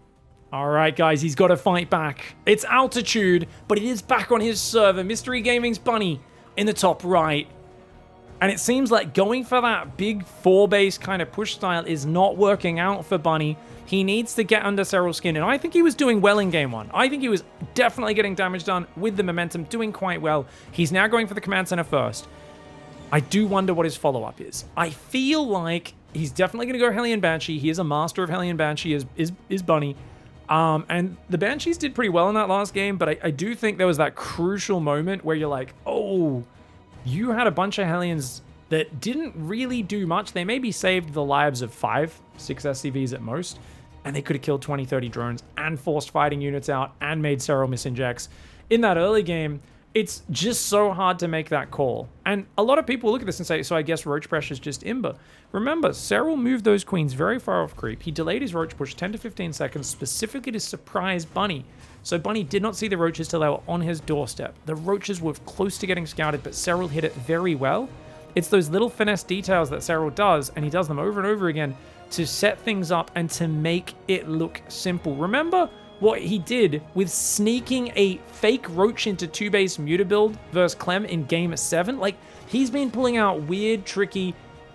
All right, guys, he's got to fight back. It's Altitude, but it is back on his server. Mystery Gaming's Bunny in the top right. And it seems like going for that big 4-base kind of push style is not working out for Bunny. He needs to get under Serral's skin, and I think he was doing well in game 1. I think he was definitely getting damage done with the momentum, doing quite well. He's now going for the command center first. I do wonder what his follow-up is. I feel like he's definitely going to go Hellion Banshee. He is a master of Hellion Banshee, is Bunny. And the Banshees did pretty well in that last game, but I do think there was that crucial moment where you're like, oh, you had a bunch of Hellions that didn't really do much. They maybe saved the lives of 5, 6 SCVs at most, and they could have killed 20, 30 drones and forced fighting units out and made Serral misinjects. In that early game, it's just so hard to make that call. And a lot of people look at this and say, so I guess Roach pressure is just Imber. Remember, Serral moved those queens very far off creep. He delayed his Roach push 10 to 15 seconds specifically to surprise Bunny. So Bunny did not see the Roaches till they were on his doorstep. The Roaches were close to getting scouted, but Serral hit it very well. It's those little finesse details that Serral does, and he does them over and over again to set things up and to make it look simple. Remember what he did with sneaking a fake Roach into 2-base muta build versus Clem in game 7? Like, he's been pulling out weird, tricky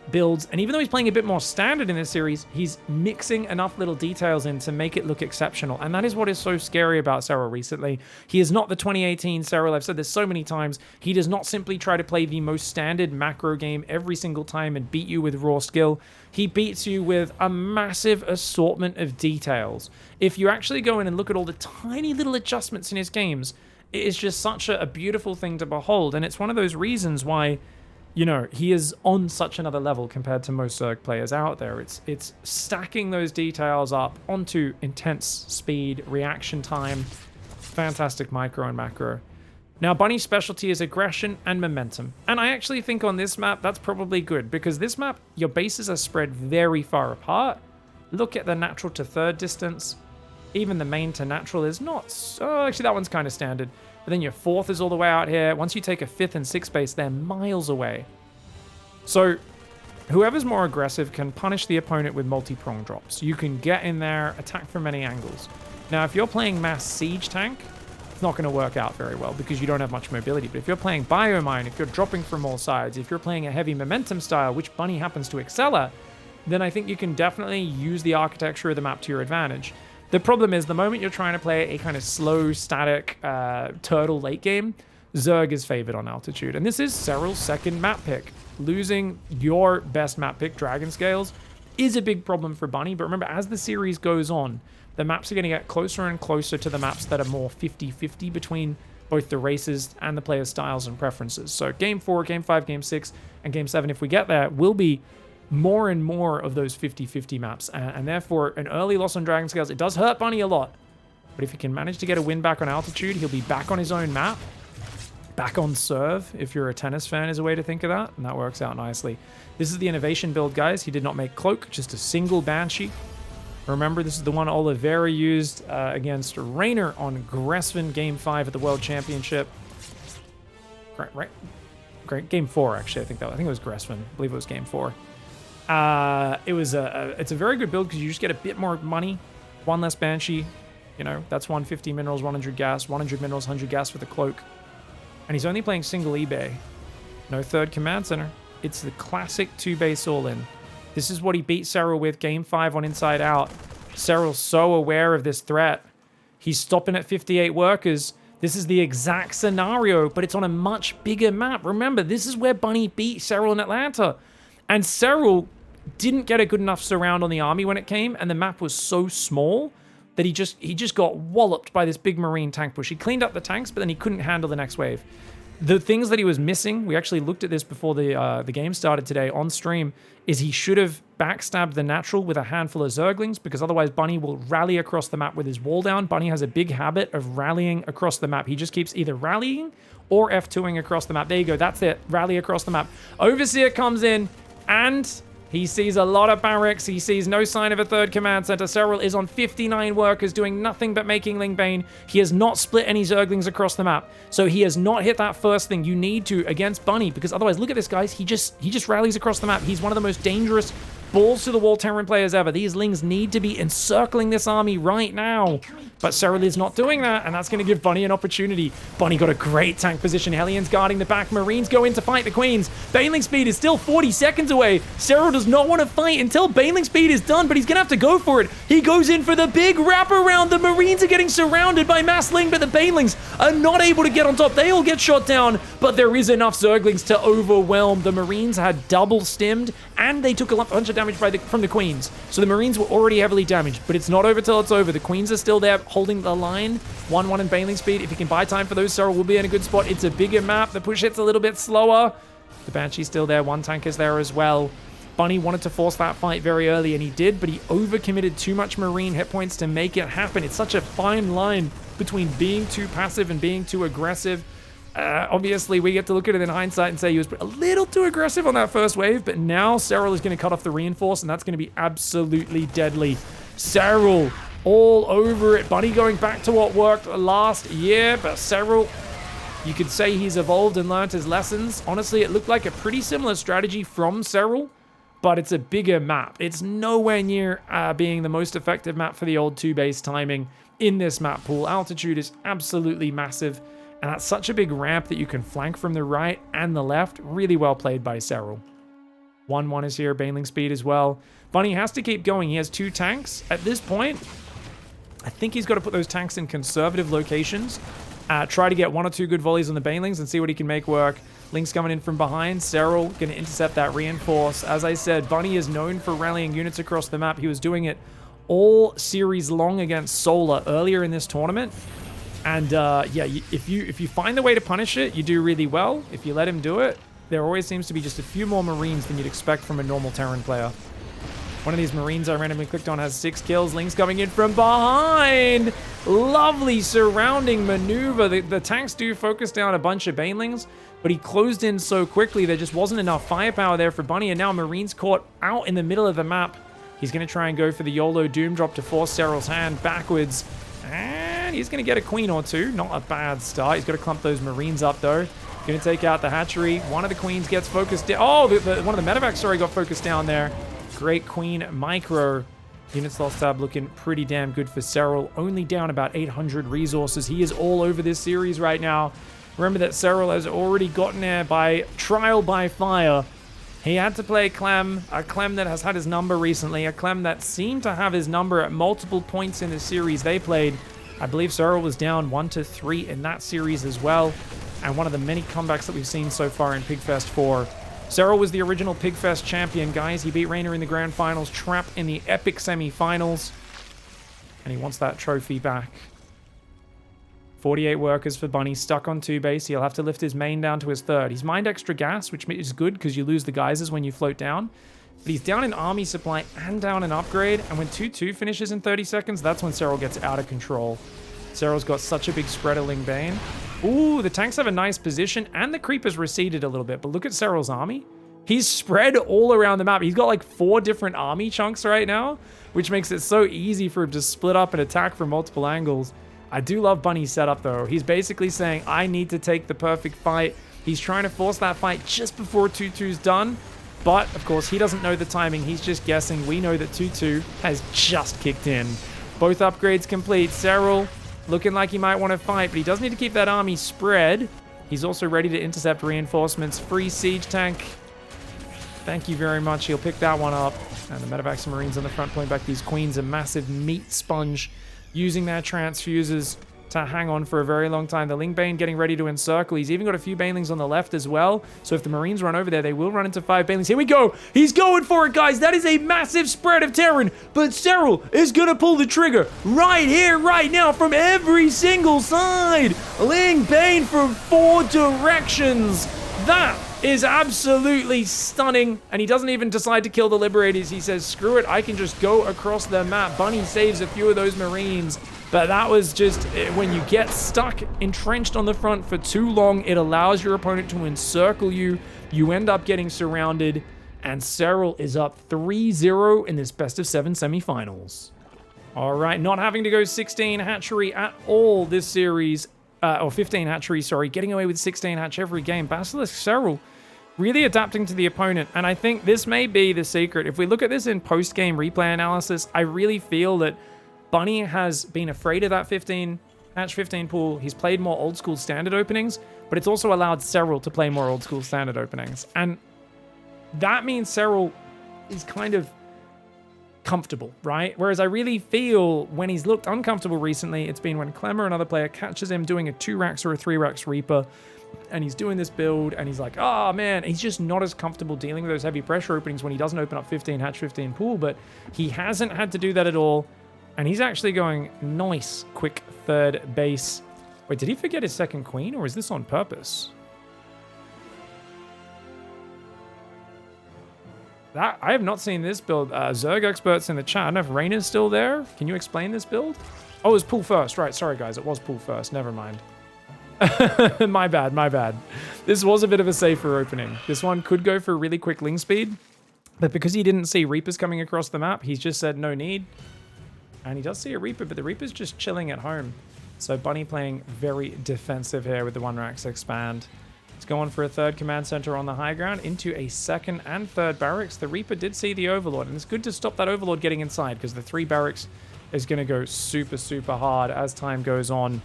builds, and even though he's playing a bit more standard in this series, he's mixing enough little details in to make it look exceptional. And that is what is so scary about Serral recently. He is not the 2018 Serral. I've said this so many times. He does not simply try to play the most standard macro game every single time and beat you with raw skill. He beats you with a massive assortment of details. If you actually go in and look at all the tiny little adjustments in his games, it is just such a beautiful thing to behold. And it's one of those reasons why, you know, he is on such another level compared to most Zerg players out there. It's stacking those details up onto intense speed, reaction time, fantastic micro and macro. Now, Bunny's specialty is aggression and momentum. And I actually think on this map, that's probably good, because this map, your bases are spread very far apart. Look at the natural to third distance. Even the main to natural is not so... Actually, that one's kind of standard. But then your 4th is all the way out here. Once you take a 5th and 6th base, they're miles away. So whoever's more aggressive can punish the opponent with multi-prong drops. You can get in there, attack from many angles. Now, if you're playing mass siege tank, it's not going to work out very well because you don't have much mobility. But if you're playing biomine, if you're dropping from all sides, if you're playing a heavy momentum style, which Bunny happens to excel at, then I think you can definitely use the architecture of the map to your advantage. The problem is, the moment you're trying to play a kind of slow, static, turtle late game, Zerg is favored on altitude. And this is Serral's second map pick. Losing your best map pick, Dragon Scales, is a big problem for Bunny. But remember, as the series goes on, the maps are going to get closer and closer to the maps that are more 50-50 between both the races and the players' styles and preferences. So Game 4, Game 5, Game 6, and Game 7, if we get there, will be more and more of those 50-50 maps. And therefore, an early loss on Dragon Scales, it does hurt Bunny a lot. But if he can manage to get a win back on altitude, he'll be back on his own map. Back on serve, if you're a tennis fan, is a way to think of that. And that works out nicely. This is the innovation build, guys. He did not make Cloak, just a single Banshee. Remember, this is the one Oliveira used against Raynor on Gressven Game 5 at the World Championship. Right? Great. Game 4, actually. I think it was Gressven. I believe it was Game 4. It's a very good build because you just get a bit more money, one less Banshee. You know, that's 150 minerals, 100 gas, 100 minerals, 100 gas for the Cloak. And he's only playing single eBay. No third command center. It's the classic 2-base all-in. This is what he beat Serral with Game 5 on Inside Out. Serral's so aware of this threat. He's stopping at 58 workers. This is the exact scenario, but it's on a much bigger map. Remember, this is where Bunny beat Serral in Atlanta. And Serral didn't get a good enough surround on the army when it came, and the map was so small that he just got walloped by this big marine tank push. He cleaned up the tanks, but then he couldn't handle the next wave. The things that he was missing, we actually looked at this before the game started today on stream, is he should have backstabbed the natural with a handful of Zerglings, because otherwise Bunny will rally across the map with his wall down. Bunny has a big habit of rallying across the map. He just keeps either rallying or F2ing across the map. There you go, that's it. Rally across the map. Overseer comes in, and He sees a lot of barracks. He sees no sign of a third command center. Serral is on 59 workers doing nothing but making Lingbane. He has not split any Zerglings across the map. So he has not hit that first thing you need to against Bunny, because otherwise, look at this, guys. He just rallies across the map. He's one of the most dangerous balls to the wall Terran players ever. These Lings need to be encircling this army right now. But Serral is not doing that, and that's going to give Bunny an opportunity. Bunny got a great tank position. Hellions guarding the back. Marines go in to fight the Queens. Baneling speed is still 40 seconds away. Serral does not want to fight until Baneling speed is done, but he's going to have to go for it. He goes in for the big wraparound. The Marines are getting surrounded by Mass Ling, but the Banelings are not able to get on top. They all get shot down, but there is enough Zerglings to overwhelm. The Marines had double stimmed, and they took a bunch of damage from the Queens. So the Marines were already heavily damaged, but it's not over till it's over. The Queens are still there holding the line. 1-1 in Baneling speed. If he can buy time for those, Serral will be in a good spot. It's a bigger map. The push hit's a little bit slower. The Banshee's still there. One tank is there as well. Bunny wanted to force that fight very early, and he did, but he overcommitted too much Marine hit points to make it happen. It's such a fine line between being too passive and being too aggressive. Obviously, we get to look at it in hindsight and say he was a little too aggressive on that first wave, but now Serral is going to cut off the reinforce, and that's going to be absolutely deadly. Serral all over it. Bunny going back to what worked last year, but Serral, you could say he's evolved and learned his lessons. Honestly, it looked like a pretty similar strategy from Serral, but it's a bigger map. It's nowhere near being the most effective map for the old 2-base timing in this map pool. Altitude is absolutely massive, and that's such a big ramp that you can flank from the right and the left. Really well played by Serral. 1-1 is here, Baneling speed as well. Bunny has to keep going. He has 2 tanks. At this point, I think he's got to put those tanks in conservative locations. Try to get 1 or 2 good volleys on the Banelings and see what he can make work. Link's coming in from behind. Serral going to intercept that reinforce. As I said, Bunny is known for rallying units across the map. He was doing it all series long against Solar earlier in this tournament. And yeah, if you find the way to punish it, you do really well. If you let him do it, there always seems to be just a few more Marines than you'd expect from a normal Terran player. One of these Marines I randomly clicked on has 6 kills. Link's coming in from behind. Lovely surrounding maneuver. The tanks do focus down a bunch of Banelings, but he closed in so quickly there just wasn't enough firepower there for Bunny, and now Marine's caught out in the middle of the map. He's going to try and go for the YOLO Doom Drop to force Serral's hand backwards. And he's going to get a queen or 2. Not a bad start. He's got to clump those Marines up, though. Going to take out the hatchery. One of the queens gets focused down. Oh, one of the medevacs, sorry, got focused down there. Great queen micro. Units lost tab looking pretty damn good for Serral. Only down about 800 resources. He is all over this series right now. Remember that Serral has already gotten there by trial by fire. He had to play Clem, a Clem that has had his number recently, a Clem that seemed to have his number at multiple points in the series they played. I believe Serral was down 1-3 in that series as well, and one of the many comebacks that we've seen so far in PiGFest 4. Serral was the original PiGFest champion, guys. He beat Rainer in the grand finals, Trap in the epic semifinals, and he wants that trophy back. 48 workers for Bunny, stuck on 2-base. He'll have to lift his main down to his 3rd. He's mined extra gas, which is good because you lose the geysers when you float down. But he's down in army supply and down in upgrade. And when 2-2 finishes in 30 seconds, that's when Serral gets out of control. Serral's got such a big spread of Lingbane. Ooh, the tanks have a nice position, and the creepers receded a little bit. But look at Serral's army. He's spread all around the map. He's got like 4 different army chunks right now, which makes it so easy for him to split up and attack from multiple angles. I do love Bunny's setup, though. He's basically saying, I need to take the perfect fight. He's trying to force that fight just before 2-2's done. But, of course, he doesn't know the timing. He's just guessing. We know that 2-2 has just kicked in. Both upgrades complete. Serral looking like he might want to fight, but he does need to keep that army spread. He's also ready to intercept reinforcements. Free siege tank. Thank you very much. He'll pick that one up. And the medevacs and Marines on the front pulling back these queens. A massive meat sponge, using their transfuses to hang on for a very long time. The Lingbane getting ready to encircle. He's even got a few Banelings on the left as well. So if the Marines run over there, they will run into 5 Banelings. Here we go. He's going for it, guys. That is a massive spread of Terran. But Serral is going to pull the trigger right here, right now, from every single side. Lingbane from 4 directions. That is absolutely stunning. And he doesn't even decide to kill the Liberators. He says, screw it, I can just go across the map. Bunny saves a few of those Marines. But that was just, when you get stuck, entrenched on the front for too long, it allows your opponent to encircle you. You end up getting surrounded. And Serral is up 3-0 in this best of 7 semifinals. All right, not having to go 16 hatchery at all this series, or 15 hatchery, sorry, getting away with 16 hatch every game. Basilisk Serral really adapting to the opponent, and I think this may be the secret. If we look at this in post-game replay analysis, I really feel that Bunny has been afraid of that 15 hatch 15 pool. He's played more old school standard openings, but it's also allowed Serral to play more old school standard openings. And that means Serral is kind of comfortable, right? Whereas I really feel when he's looked uncomfortable recently, it's been when Clemmer, another player, catches him doing a 2-Rax or a 3-Rax Reaper, and he's doing this build, and he's like, oh man, he's just not as comfortable dealing with those heavy pressure openings when he doesn't open up 15 hatch 15 pool, but he hasn't had to do that at all, and he's actually going nice, quick third base. Wait, did he forget his second queen, or is this on purpose? I have not seen this build. Zerg experts in the chat. I don't know if Raina's still there. Can you explain this build? Oh, it was pull first. Right, sorry guys, it was pull first. Never mind. My bad, my bad. This was a bit of a safer opening. This one could go for really quick ling speed, but because he didn't see Reapers coming across the map, he's just said no need. And he does see a Reaper, but the Reaper's just chilling at home. So Bunny playing very defensive here with the 1-Rax expand. He's going for a third command center on the high ground into a second and third barracks. The Reaper did see the Overlord, and it's good to stop that Overlord getting inside because the 3 barracks is going to go super, super hard as time goes on.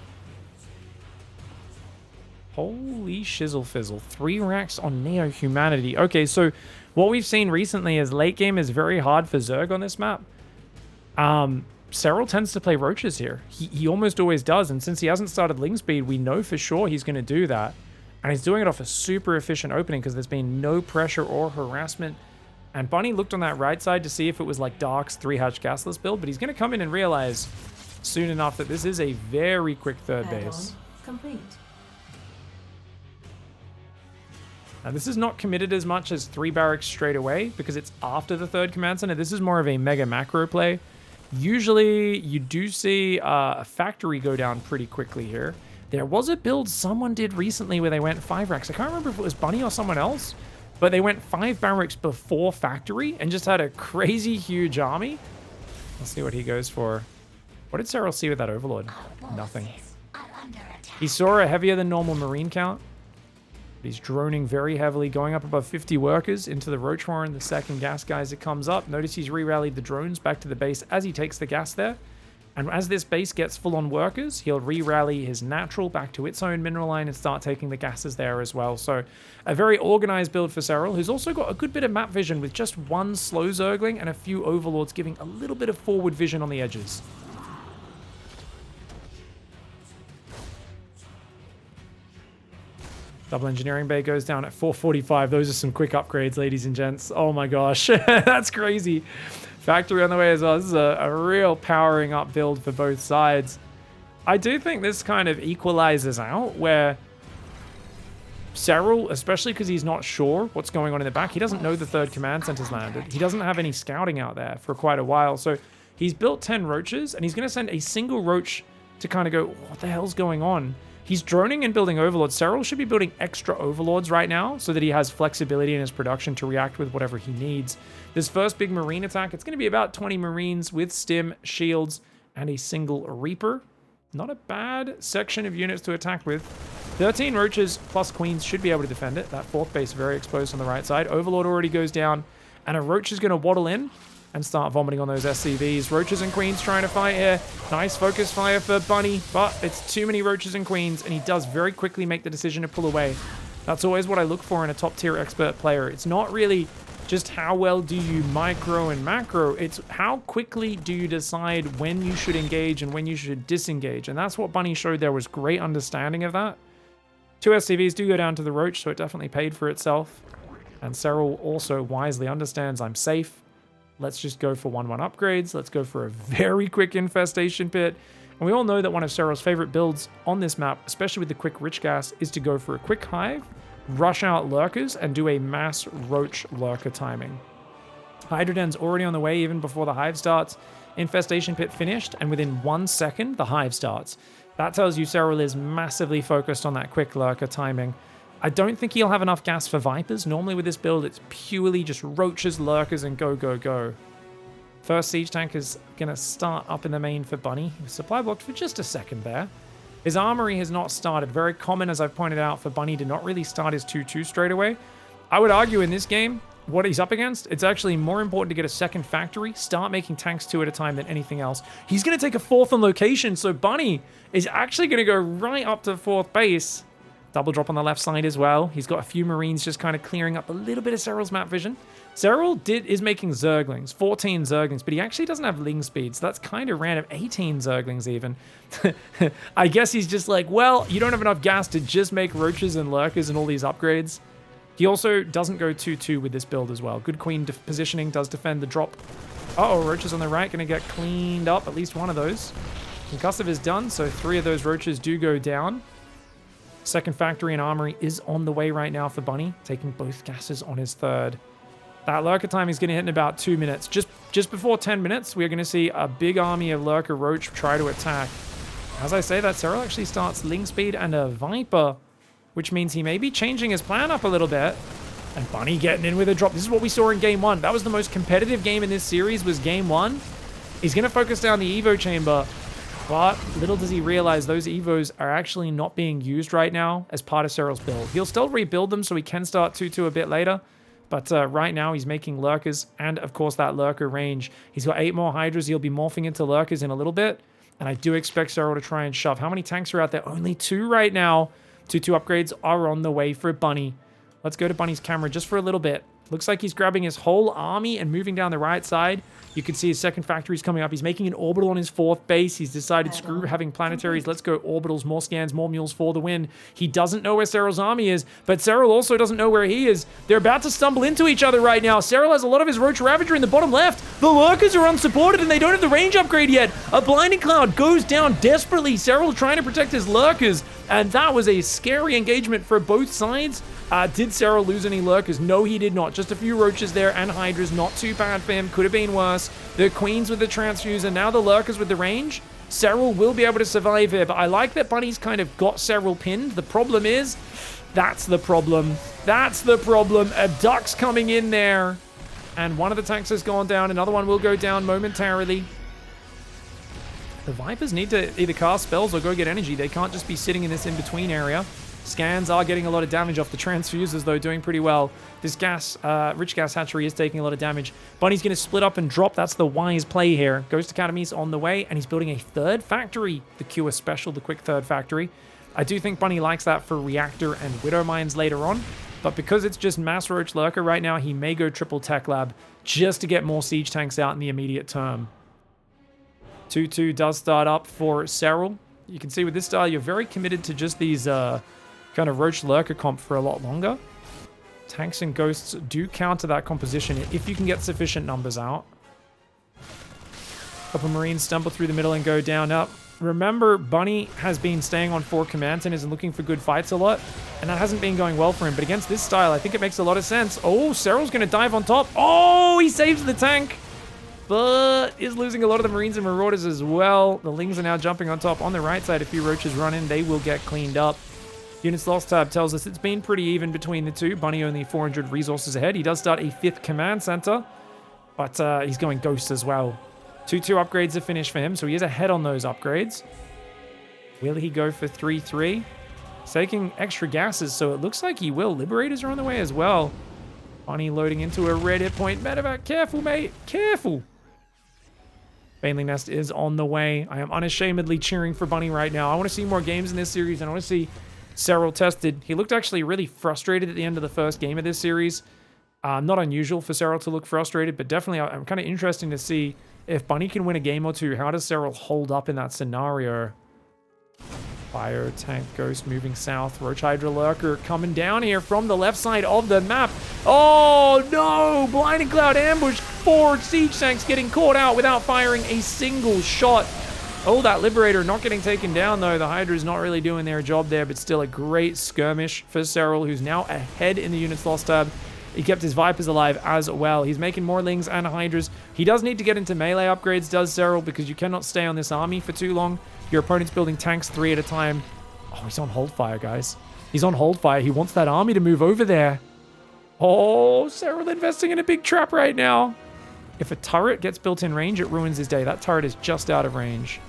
Holy shizzle fizzle. 3 racks on Neo-Humanity. Okay, so what we've seen recently is late game is very hard for Zerg on this map. Serral tends to play Roaches here. He almost always does, and since he hasn't started ling speed, we know for sure he's going to do that. And he's doing it off a super efficient opening because there's been no pressure or harassment. And Bunny looked on that right side to see if it was like Dark's 3-hatch gasless build, but he's going to come in and realize soon enough that this is a very quick third base. Complete. Now, this is not committed as much as 3 barracks straight away because it's after the third command center. This is more of a mega macro play. Usually, you do see a factory go down pretty quickly here. There was a build someone did recently where they went 5 racks. I can't remember if it was Bunny or someone else, but they went 5 barracks before factory and just had a crazy huge army. Let's see what he goes for. What did Serral see with that Overlord? Nothing. He saw a heavier than normal Marine count. He's droning very heavily, going up above 50 workers into the Roach Warren, the second gas guy as it comes up. Notice he's re-rallied the drones back to the base as he takes the gas there. And as this base gets full-on workers, he'll re-rally his natural back to its own mineral line and start taking the gases there as well. So a very organized build for Serral, who's also got a good bit of map vision with just 1 slow Zergling and a few Overlords giving a little bit of forward vision on the edges. Double engineering bay goes down at 445. Those are some quick upgrades, ladies and gents. Oh my gosh, that's crazy. Factory on the way as well. This is a real powering up build for both sides. I do think this kind of equalizes out where Serral, especially because he's not sure what's going on in the back, he doesn't know the third command center's landed. He doesn't have any scouting out there for quite a while. So he's built 10 roaches and he's going to send a single roach to kind of go, what the hell's going on? He's droning and building overlords. Serral should be building extra overlords right now so that he has flexibility in his production to react with whatever he needs. This first big marine attack, it's going to be about 20 marines with stim, shields, and a single reaper. Not a bad section of units to attack with. 13 roaches plus queens should be able to defend it. That 4th base very exposed on the right side. Overlord already goes down, and a roach is going to waddle in and start vomiting on those SCVs. Roaches and queens trying to fight here. Nice focus fire for Bunny, but it's too many roaches and queens, and he does very quickly make the decision to pull away. That's always what I look for in a top tier expert player. It's not really just how well do you micro and macro, it's how quickly do you decide when you should engage and when you should disengage. And that's what Bunny showed. There was great understanding of that. 2 SCVs do go down to the Roach, so it definitely paid for itself. And Serral also wisely understands I'm safe. Let's just go for 1-1 upgrades. Let's go for a very quick infestation pit. And we all know that one of Serral's favorite builds on this map, especially with the quick rich gas, is to go for a quick hive, rush out lurkers, and do a mass roach lurker timing. Hydroden's already on the way even before the hive starts. Infestation pit finished, and within 1 second, the hive starts. That tells you Serral is massively focused on that quick lurker timing. I don't think he'll have enough gas for Vipers. Normally with this build, it's purely just Roaches, Lurkers, and go, go, go. First Siege Tank is going to start up in the main for Bunny. Supply blocked for just a second there. His Armory has not started. Very common, as I've pointed out, for Bunny to not really start his 2-2 straight away. I would argue in this game, what he's up against, it's actually more important to get a second factory, start making tanks 2 at a time than anything else. He's going to take a 4th on location, so Bunny is actually going to go right up to 4th base. Double drop on the left side as well. He's got a few Marines just kind of clearing up a little bit of Serral's map vision. Serral is making Zerglings, 14 Zerglings, but he actually doesn't have Ling speed, so that's kind of random. 18 Zerglings even. I guess he's just like, well, you don't have enough gas to just make Roaches and Lurkers and all these upgrades. He also doesn't go 2-2 with this build as well. Good Queen positioning, does defend the drop. Uh-oh, Roaches on the right, going to get cleaned up, at least one of those. Concussive is done, so 3 of those Roaches do go down. Second factory and armory is on the way right now for Bunny, taking both gases on his 3rd. That Lurker time is going to hit in about 2 minutes. Just before 10 minutes, we're going to see a big army of Lurker Roach try to attack. As I say that, Serral actually starts Ling Speed and a Viper, which means he may be changing his plan up a little bit. And Bunny getting in with a drop. This is what we saw in Game 1. That was the most competitive game in this series, was Game 1. He's going to focus down the Evo chamber. But little does he realize those Evos are actually not being used right now as part of Serral's build. He'll still rebuild them so he can start 2-2 a bit later. But right now he's making Lurkers and, of course, that Lurker range. He's got 8 more Hydras. He'll be morphing into Lurkers in a little bit. And I do expect Serral to try and shove. How many tanks are out there? Only 2 right now. 2-2 upgrades are on the way for Bunny. Let's go to Bunny's camera just for a little bit. Looks like he's grabbing his whole army and moving down the right side. You can see his second factory's coming up. He's making an orbital on his 4th base. He's decided, screw having planetaries. Let's go orbitals, more scans, more mules for the win. He doesn't know where Serral's army is, but Serral also doesn't know where he is. They're about to stumble into each other right now. Serral has a lot of his Roach Ravager in the bottom left. The Lurkers are unsupported, and they don't have the range upgrade yet. A Blinding Cloud goes down desperately. Serral trying to protect his Lurkers, and that was a scary engagement for both sides. Did Serral lose any Lurkers? No, he did not. Just a few Roaches there and Hydras. Not too bad for him. Could have been worse. The Queens with the Transfuse and now the Lurkers with the range. Serral will be able to survive here, but I like that Bunny's kind of got Serral pinned. The problem is, that's the problem. That's the problem. A Duck's coming in there, and one of the tanks has gone down. Another one will go down momentarily. The Vipers need to either cast spells or go get energy. They can't just be sitting in this in-between area. Scans are getting a lot of damage off the transfuses, though, doing pretty well. This rich gas hatchery is taking a lot of damage. Bunny's going to split up and drop. That's the wise play here. Ghost Academy's on the way, and he's building a 3rd factory. The Cure Special, the quick 3rd factory. I do think Bunny likes that for Reactor and Widow Mines later on, but because it's just Mass Roach Lurker right now, he may go triple Tech Lab just to get more siege tanks out in the immediate term. 2-2 does start up for Serral. You can see with this style, you're very committed to just these kind of Roach Lurker comp for a lot longer. Tanks and Ghosts do counter that composition if you can get sufficient numbers out. Couple Marines stumble through the middle and go down up. Remember, Bunny has been staying on 4 command centers and looking for good fights a lot, and that hasn't been going well for him. But against this style, I think it makes a lot of sense. Oh, Serral's going to dive on top. Oh, he saves the tank, but is losing a lot of the Marines and Marauders as well. The Lings are now jumping on top. On the right side, a few Roaches run in. They will get cleaned up. Units Lost tab tells us it's been pretty even between the two. Bunny only 400 resources ahead. He does start a 5th command center, but he's going Ghost as well. 2-2 upgrades are finished for him, so he is ahead on those upgrades. Will he go for 3-3? He's taking extra gases, so it looks like he will. Liberators are on the way as well. Bunny loading into a red hit point. Medevac, careful, mate. Careful. Baneling Nest is on the way. I am unashamedly cheering for Bunny right now. I want to see more games in this series, and I want to see Serral tested. He looked actually really frustrated at the end of the first game of this series. Not unusual for Serral to look frustrated, but definitely I'm kind of interesting to see if Bunny can win a game or two. How does Serral hold up in that scenario? Fire Tank Ghost moving south. Roach Hydra Lurker coming down here from the left side of the map. Oh no! Blinding Cloud ambush. 4 siege tanks getting caught out without firing a single shot. Oh, that Liberator not getting taken down, though. The Hydra's not really doing their job there, but still a great skirmish for Serral, who's now ahead in the Units Lost tab. He kept his Vipers alive as well. He's making more Lings and Hydras. He does need to get into melee upgrades, does Serral, because you cannot stay on this army for too long. Your opponent's building tanks 3 at a time. Oh, he's on hold fire, guys. He's on hold fire. He wants that army to move over there. Oh, Serral investing in a big trap right now. If a turret gets built in range, it ruins his day. That turret is just out of range.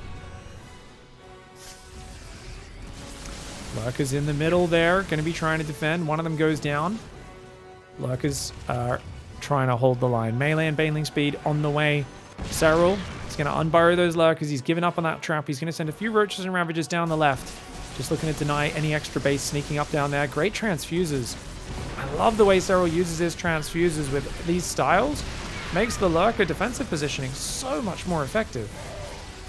Lurker's in the middle there, going to be trying to defend. One of them goes down. Lurker's trying to hold the line. Melee and Baneling speed on the way. Serral is going to unburrow those Lurkers. He's given up on that trap. He's going to send a few Roaches and Ravagers down the left. Just looking to deny any extra base sneaking up down there. Great transfuses. I love the way Serral uses his transfuses with these styles. Makes the Lurker defensive positioning so much more effective.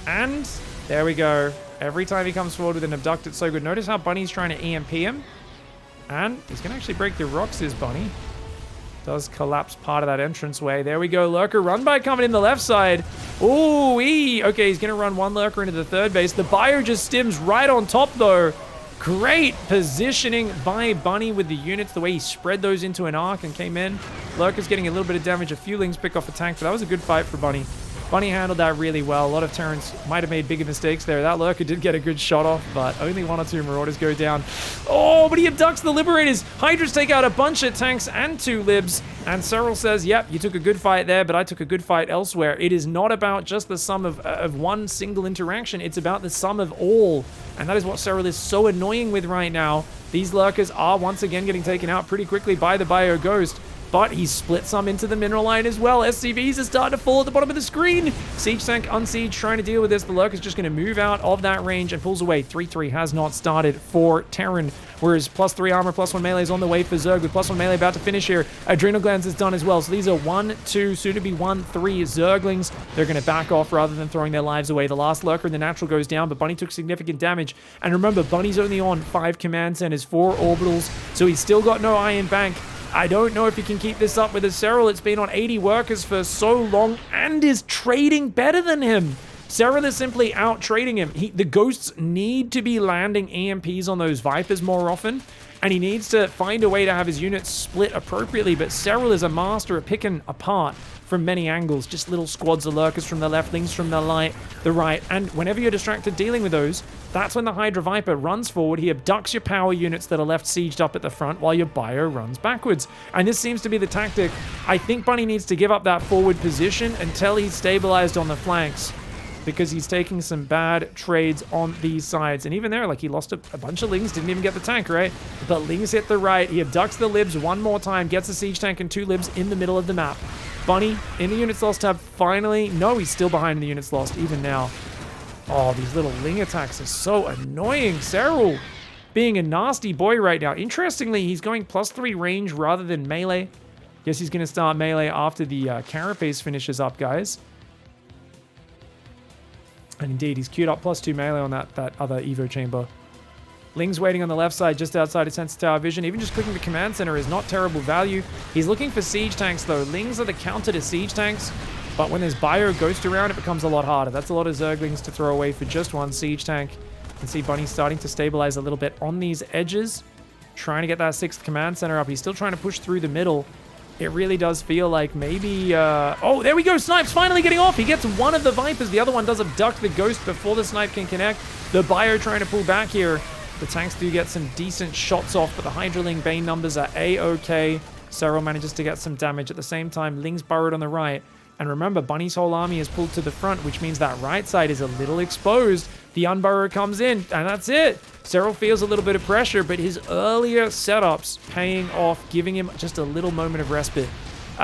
And there we go. Every time he comes forward with an abduct, it's so good. Notice how Bunny's trying to EMP him. And he's going to actually break the rocks, is Bunny. Does collapse part of that entranceway. There we go. Lurker run by coming in the left side. Ooh-wee. Okay, he's going to run one Lurker into the third base. The bio just stims right on top, though. Great positioning by Bunny with the units. The way he spread those into an arc and came in. Lurker's getting a little bit of damage. A few Lings pick off a tank, but that was a good fight for Bunny. Bunny handled that really well. A lot of Terrans might have made bigger mistakes there. That Lurker did get a good shot off, but only one or two Marauders go down. Oh, but he abducts the Liberators. Hydras take out a bunch of tanks and 2 Libs. And Serral says, yep, you took a good fight there, but I took a good fight elsewhere. It is not about just the sum of one single interaction. It's about the sum of all. And that is what Serral is so annoying with right now. These Lurkers are once again getting taken out pretty quickly by the Bio Ghost. But he split some into the mineral line as well. SCVs are starting to fall at the bottom of the screen. Siege tank unsiege trying to deal with this. The Lurker's just going to move out of that range and pulls away. 3-3 has not started for Terran. Whereas +3 armor, +1 melee is on the way for Zerg with +1 melee about to finish here. Adrenal Glands is done as well. So these are 1, 2, soon to be 1, 3 Zerglings. They're going to back off rather than throwing their lives away. The last Lurker in the natural goes down, but Bunny took significant damage. And remember, Bunny's only on 5 command centers, 4 orbitals, so he's still got no Iron Bank. I don't know if he can keep this up with his Serral. It's been on 80 workers for so long and is trading better than him. Serral is simply out trading him. The Ghosts need to be landing EMPs on those Vipers more often, and he needs to find a way to have his units split appropriately, but Serral is a master at picking apart from many angles. Just little squads of Lurkers from the left, Lings from the right, and whenever you're distracted dealing with those, that's when the Hydra Viper runs forward. He abducts your power units that are left sieged up at the front while your bio runs backwards. And this seems to be the tactic. I think Bunny needs to give up that forward position until he's stabilized on the flanks, because he's taking some bad trades on these sides. And even there, like, he lost a bunch of Lings, didn't even get the tank, right? But Lings hit the right. He abducts the Libs one more time, gets a siege tank and 2 Libs in the middle of the map. Bunny in the units lost tab finally. No, he's still behind in the units lost even now. Oh, these little Ling attacks are so annoying. Serral being a nasty boy right now. Interestingly, he's going +3 range rather than melee. Guess he's going to start melee after the Carapace finishes up, guys. And indeed, he's queued up +2 melee on that other Evo chamber. Ling's waiting on the left side just outside of Sensor Tower Vision. Even just clicking the command center is not terrible value. He's looking for siege tanks, though. Lings are the counter to siege tanks. But when there's Bio Ghost around, it becomes a lot harder. That's a lot of Zerglings to throw away for just one siege tank. You can see Bunny starting to stabilize a little bit on these edges. Trying to get that 6th command center up. He's still trying to push through the middle. It really does feel like maybe... Oh, there we go! Snipes finally getting off! He gets one of the Vipers. The other one does abduct the Ghost before the Snipe can connect. The Bio trying to pull back here. The tanks do get some decent shots off, but the Hydraling Bane numbers are A-okay. Serral manages to get some damage. At the same time, Ling's burrowed on the right. And remember, Bunny's whole army is pulled to the front, which means that right side is a little exposed. The Unburrow comes in, and that's it. Serral feels a little bit of pressure, but his earlier setups paying off, giving him just a little moment of respite.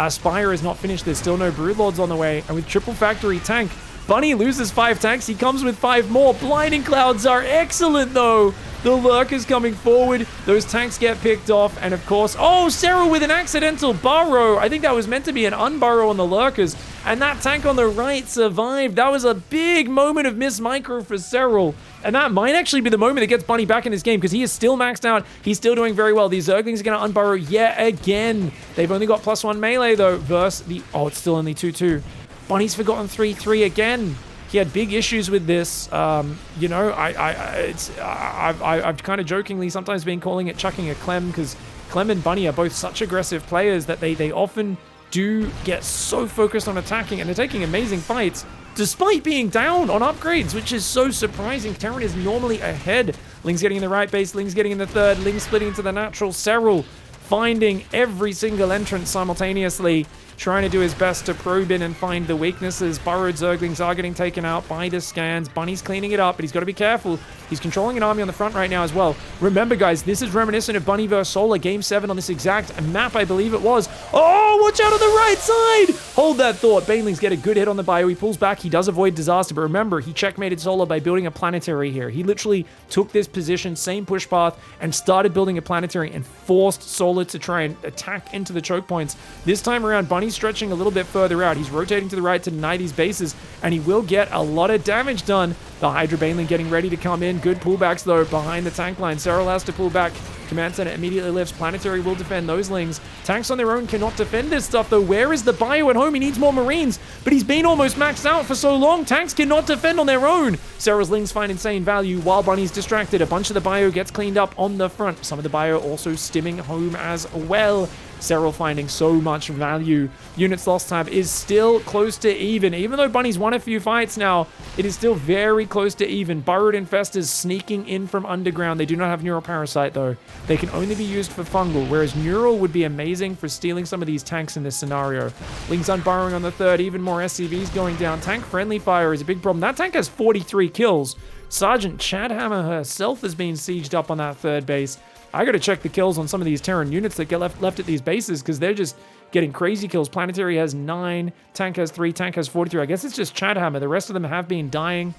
Spire is not finished. There's still no Broodlords on the way. And with triple factory tank, Bunny loses 5 tanks. He comes with 5 more. Blinding Clouds are excellent, though. The Lurker's coming forward. Those tanks get picked off. And of course, oh, Serral with an accidental burrow. I think that was meant to be an unburrow on the Lurkers. And that tank on the right survived. That was a big moment of miss micro for Serral. And that might actually be the moment that gets Bunny back in this game, because he is still maxed out. He's still doing very well. These Zerglings are going to unburrow yet again. They've only got +1 melee, though, versus the... Oh, it's still only 2-2. Bunny's forgotten 3-3 again. He had big issues with this. You know, I've kind of jokingly sometimes been calling it chucking a Clem, because Clem and Bunny are both such aggressive players that they often do get so focused on attacking, and they're taking amazing fights despite being down on upgrades, which is so surprising. Terran is normally ahead Ling's getting in the right base. Ling's getting in the third. Ling's splitting into the natural. Serral finding every single entrance simultaneously, trying to do his best to probe in and find the weaknesses. Burrowed Zerglings are getting taken out by the scans. Bunny's cleaning it up, but he's got to be careful. He's controlling an army on the front right now as well. Remember, guys, this is reminiscent of Bunny vs. Solar Game 7 on this exact map, I believe it was. Oh, watch out on the right side! Hold that thought. Banelings get a good hit on the bio. He pulls back. He does avoid disaster, but remember, he checkmated Solar by building a planetary here. He literally took this position, same push path, and started building a planetary and forced Solar to try and attack into the choke points. This time around, Bunny's stretching a little bit further out. He's rotating to the right to deny these bases, and he will get a lot of damage done. The Hydra Baneling getting ready to come in. Good pullbacks, though, behind the tank line. Serral has to pull back. Command Center immediately lifts. Planetary will defend those Lings. Tanks on their own cannot defend this stuff, though. Where is the bio at home? He needs more Marines, but he's been almost maxed out for so long. Tanks cannot defend on their own. Serral's Lings find insane value while Bunny's distracted. A bunch of the bio gets cleaned up on the front. Some of the bio also stimming home as well. Serral finding so much value. Units lost tab is still close to even. Even though Bunny's won a few fights now, it is still very close to even. Burrowed Infestors sneaking in from underground. They do not have Neural Parasite, though. They can only be used for fungal, whereas Neural would be amazing for stealing some of these tanks in this scenario. Ling's unburrowing on the third. Even more SCVs going down. Tank friendly fire is a big problem. That tank has 43 kills. Sergeant Chadhammer herself has been sieged up on that third base. I gotta check the kills on some of these Terran units that get left at these bases, because they're just getting crazy kills. Planetary has 9, Tank has 3, Tank has 43. I guess it's just Chadhammer. The rest of them have been dying.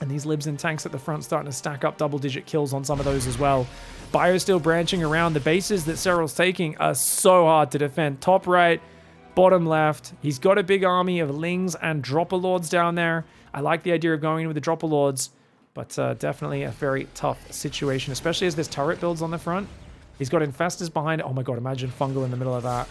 And these libs and tanks at the front starting to stack up double-digit kills on some of those as well. Bio still branching around. The bases that Serral's taking are so hard to defend. Top right, bottom left. He's got a big army of Lings and Dropper Lords down there. I like the idea of going in with the Dropper Lords, but definitely a very tough situation, especially as there's turret builds on the front. He's got Infestors behind it. Oh my god, imagine Fungal in the middle of that.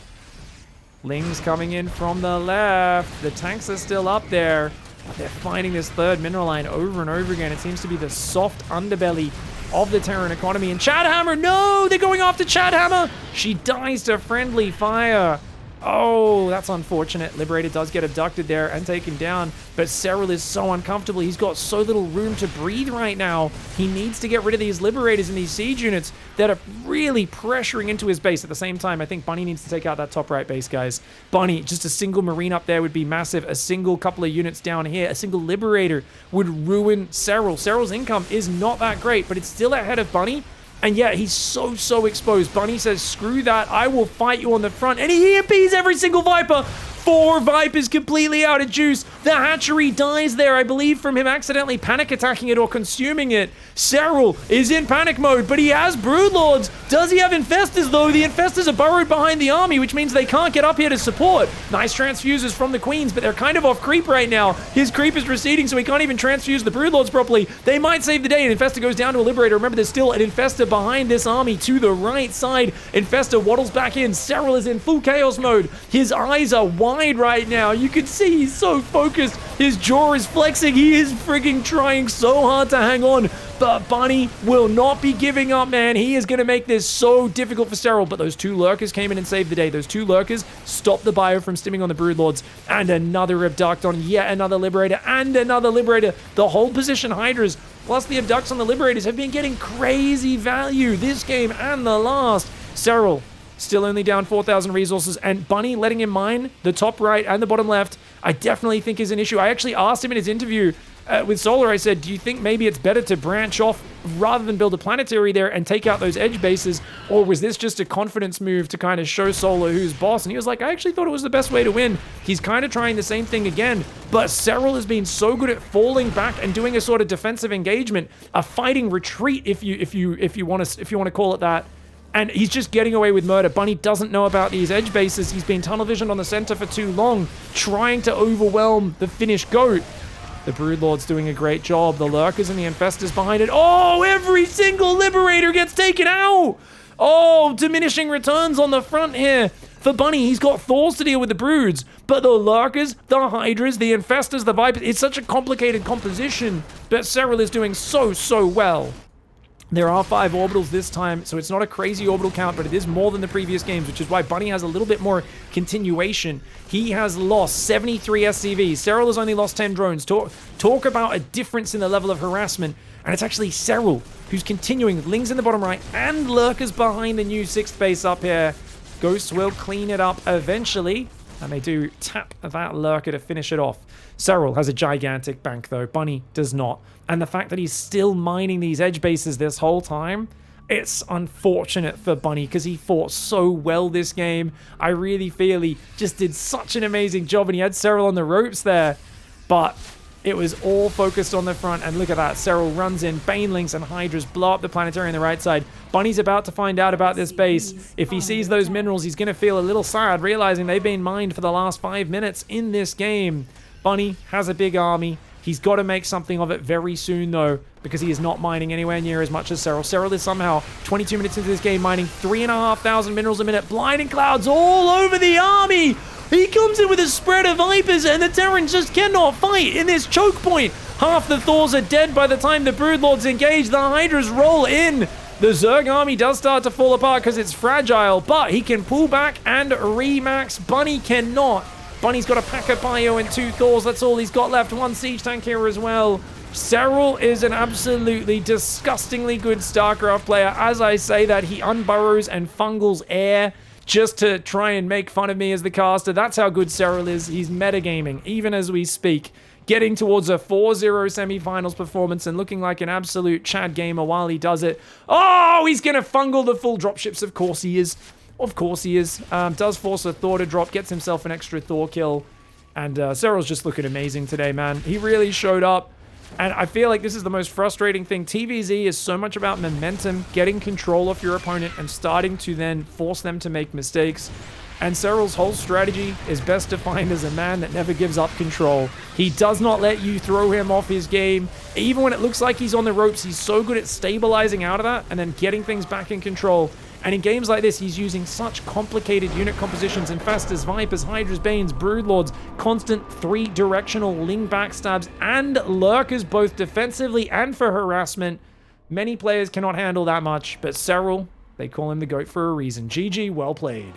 Lings coming in from the left. The tanks are still up there. But they're finding this third mineral line over and over again. It seems to be the soft underbelly of the Terran economy. And Chadhammer, no! They're going after Chadhammer! She dies to friendly fire. Oh, that's unfortunate. Liberator does get abducted there and taken down, but Serral is so uncomfortable. He's got so little room to breathe right now. He needs to get rid of these Liberators and these siege units that are really pressuring into his base. At the same time, I think Bunny needs to take out that top right base, guys. Bunny, just a single Marine up there would be massive. A single couple of units down here, a single Liberator would ruin Serral. Serral's income is not that great, but it's still ahead of Bunny. And yeah, he's so exposed. Bunny says, screw that, I will fight you on the front. And he EMPs every single Viper. 4 Vipers completely out of juice. The hatchery dies there, I believe, from him accidentally panic attacking it or consuming it. Serral is in panic mode, but he has Broodlords. Does he have Infestors, though? The Infestors are burrowed behind the army, which means they can't get up here to support. Nice transfuses from the Queens, but they're kind of off creep right now. His creep is receding, so he can't even transfuse the Broodlords properly. They might save the day, and Infestor goes down to a Liberator. Remember, there's still an Infestor behind this army to the right side. Infestor waddles back in. Serral is in full chaos mode. His eyes are wide right now. You can see he's so focused. His jaw is flexing. He is frigging trying so hard to hang on. But Bunny will not be giving up, man. He is going to make this so difficult for Serral. But those 2 Lurkers came in and saved the day. Those 2 Lurkers stopped the bio from stimming on the Broodlords. And another abduct on yet another Liberator. And another Liberator. The whole position Hydras, plus the abducts on the Liberators, have been getting crazy value this game and the last. Serral still only down 4,000 resources, and Bunny letting him mine the top right and the bottom left, I definitely think is an issue. I actually asked him in his interview with Solar, I said, do you think maybe it's better to branch off rather than build a planetary there and take out those edge bases, or was this just a confidence move to kind of show Solar who's boss? And he was like, I actually thought it was the best way to win. He's kind of trying the same thing again, but Serral has been so good at falling back and doing a sort of defensive engagement, a fighting retreat, if you want to call it that. And he's just getting away with murder. Bunny doesn't know about these edge bases. He's been tunnel visioned on the center for too long, trying to overwhelm the Finnish goat. The Broodlord's doing a great job. The Lurkers and the Infestors behind it. Oh, every single Liberator gets taken out. Oh, diminishing returns on the front here. For Bunny, he's got Thors to deal with the Broods, but the Lurkers, the Hydras, the Infestors, the Vipers, it's such a complicated composition, but Serral is doing so well. There are 5 orbitals this time, so it's not a crazy orbital count, but it is more than the previous games, which is why Bunny has a little bit more continuation. He has lost 73 SCVs. Serral has only lost 10 drones. Talk about a difference in the level of harassment, and it's actually Serral who's continuing. Ling's in the bottom right, and Lurker's behind the new 6th base up here. Ghosts will clean it up eventually, and they do tap that Lurker to finish it off. Serral has a gigantic bank, though. Bunny does not. And the fact that he's still mining these edge bases this whole time, it's unfortunate for Bunny because he fought so well this game. I really feel he just did such an amazing job, and he had Serral on the ropes there. But it was all focused on the front, and look at that. Serral runs in, Banelings and Hydras blow up the planetary on the right side. Bunny's about to find out about this base. If he sees those minerals, he's going to feel a little sad, realizing they've been mined for the last 5 minutes in this game. Bunny has a big army. He's got to make something of it very soon, though, because he is not mining anywhere near as much as Serral. Serral is somehow 22 minutes into this game mining 3,500 minerals a minute. Blinding clouds all over the army. He comes in with a spread of Vipers, and the Terrans just cannot fight in this choke point. Half the Thors are dead by the time the Broodlords engage. The Hydras roll in. The Zerg army does start to fall apart because it's fragile, but he can pull back and remax. Bunny cannot. Bunny's got a pack of bio and 2 Thors. That's all he's got left. 1 siege tank here as well. Serral is an absolutely disgustingly good StarCraft player. As I say that, he unburrows and fungals air just to try and make fun of me as the caster. That's how good Serral is. He's metagaming, even as we speak. Getting towards a 4-0 semifinals performance and looking like an absolute Chad gamer while he does it. Oh, he's going to fungal the full dropships. Of course he is. Of course he is. Does force a Thor to drop, gets himself an extra Thor kill. And Serral's just looking amazing today, man. He really showed up. And I feel like this is the most frustrating thing. TVZ is so much about momentum, getting control of your opponent, and starting to then force them to make mistakes. And Serral's whole strategy is best defined as a man that never gives up control. He does not let you throw him off his game. Even when it looks like he's on the ropes, he's so good at stabilizing out of that and then getting things back in control. And in games like this, he's using such complicated unit compositions and Infestors, Vipers, Hydras, Banes, Broodlords, constant 3-directional Ling backstabs, and Lurkers both defensively and for harassment. Many players cannot handle that much, but Serral, they call him the GOAT for a reason. GG, well played.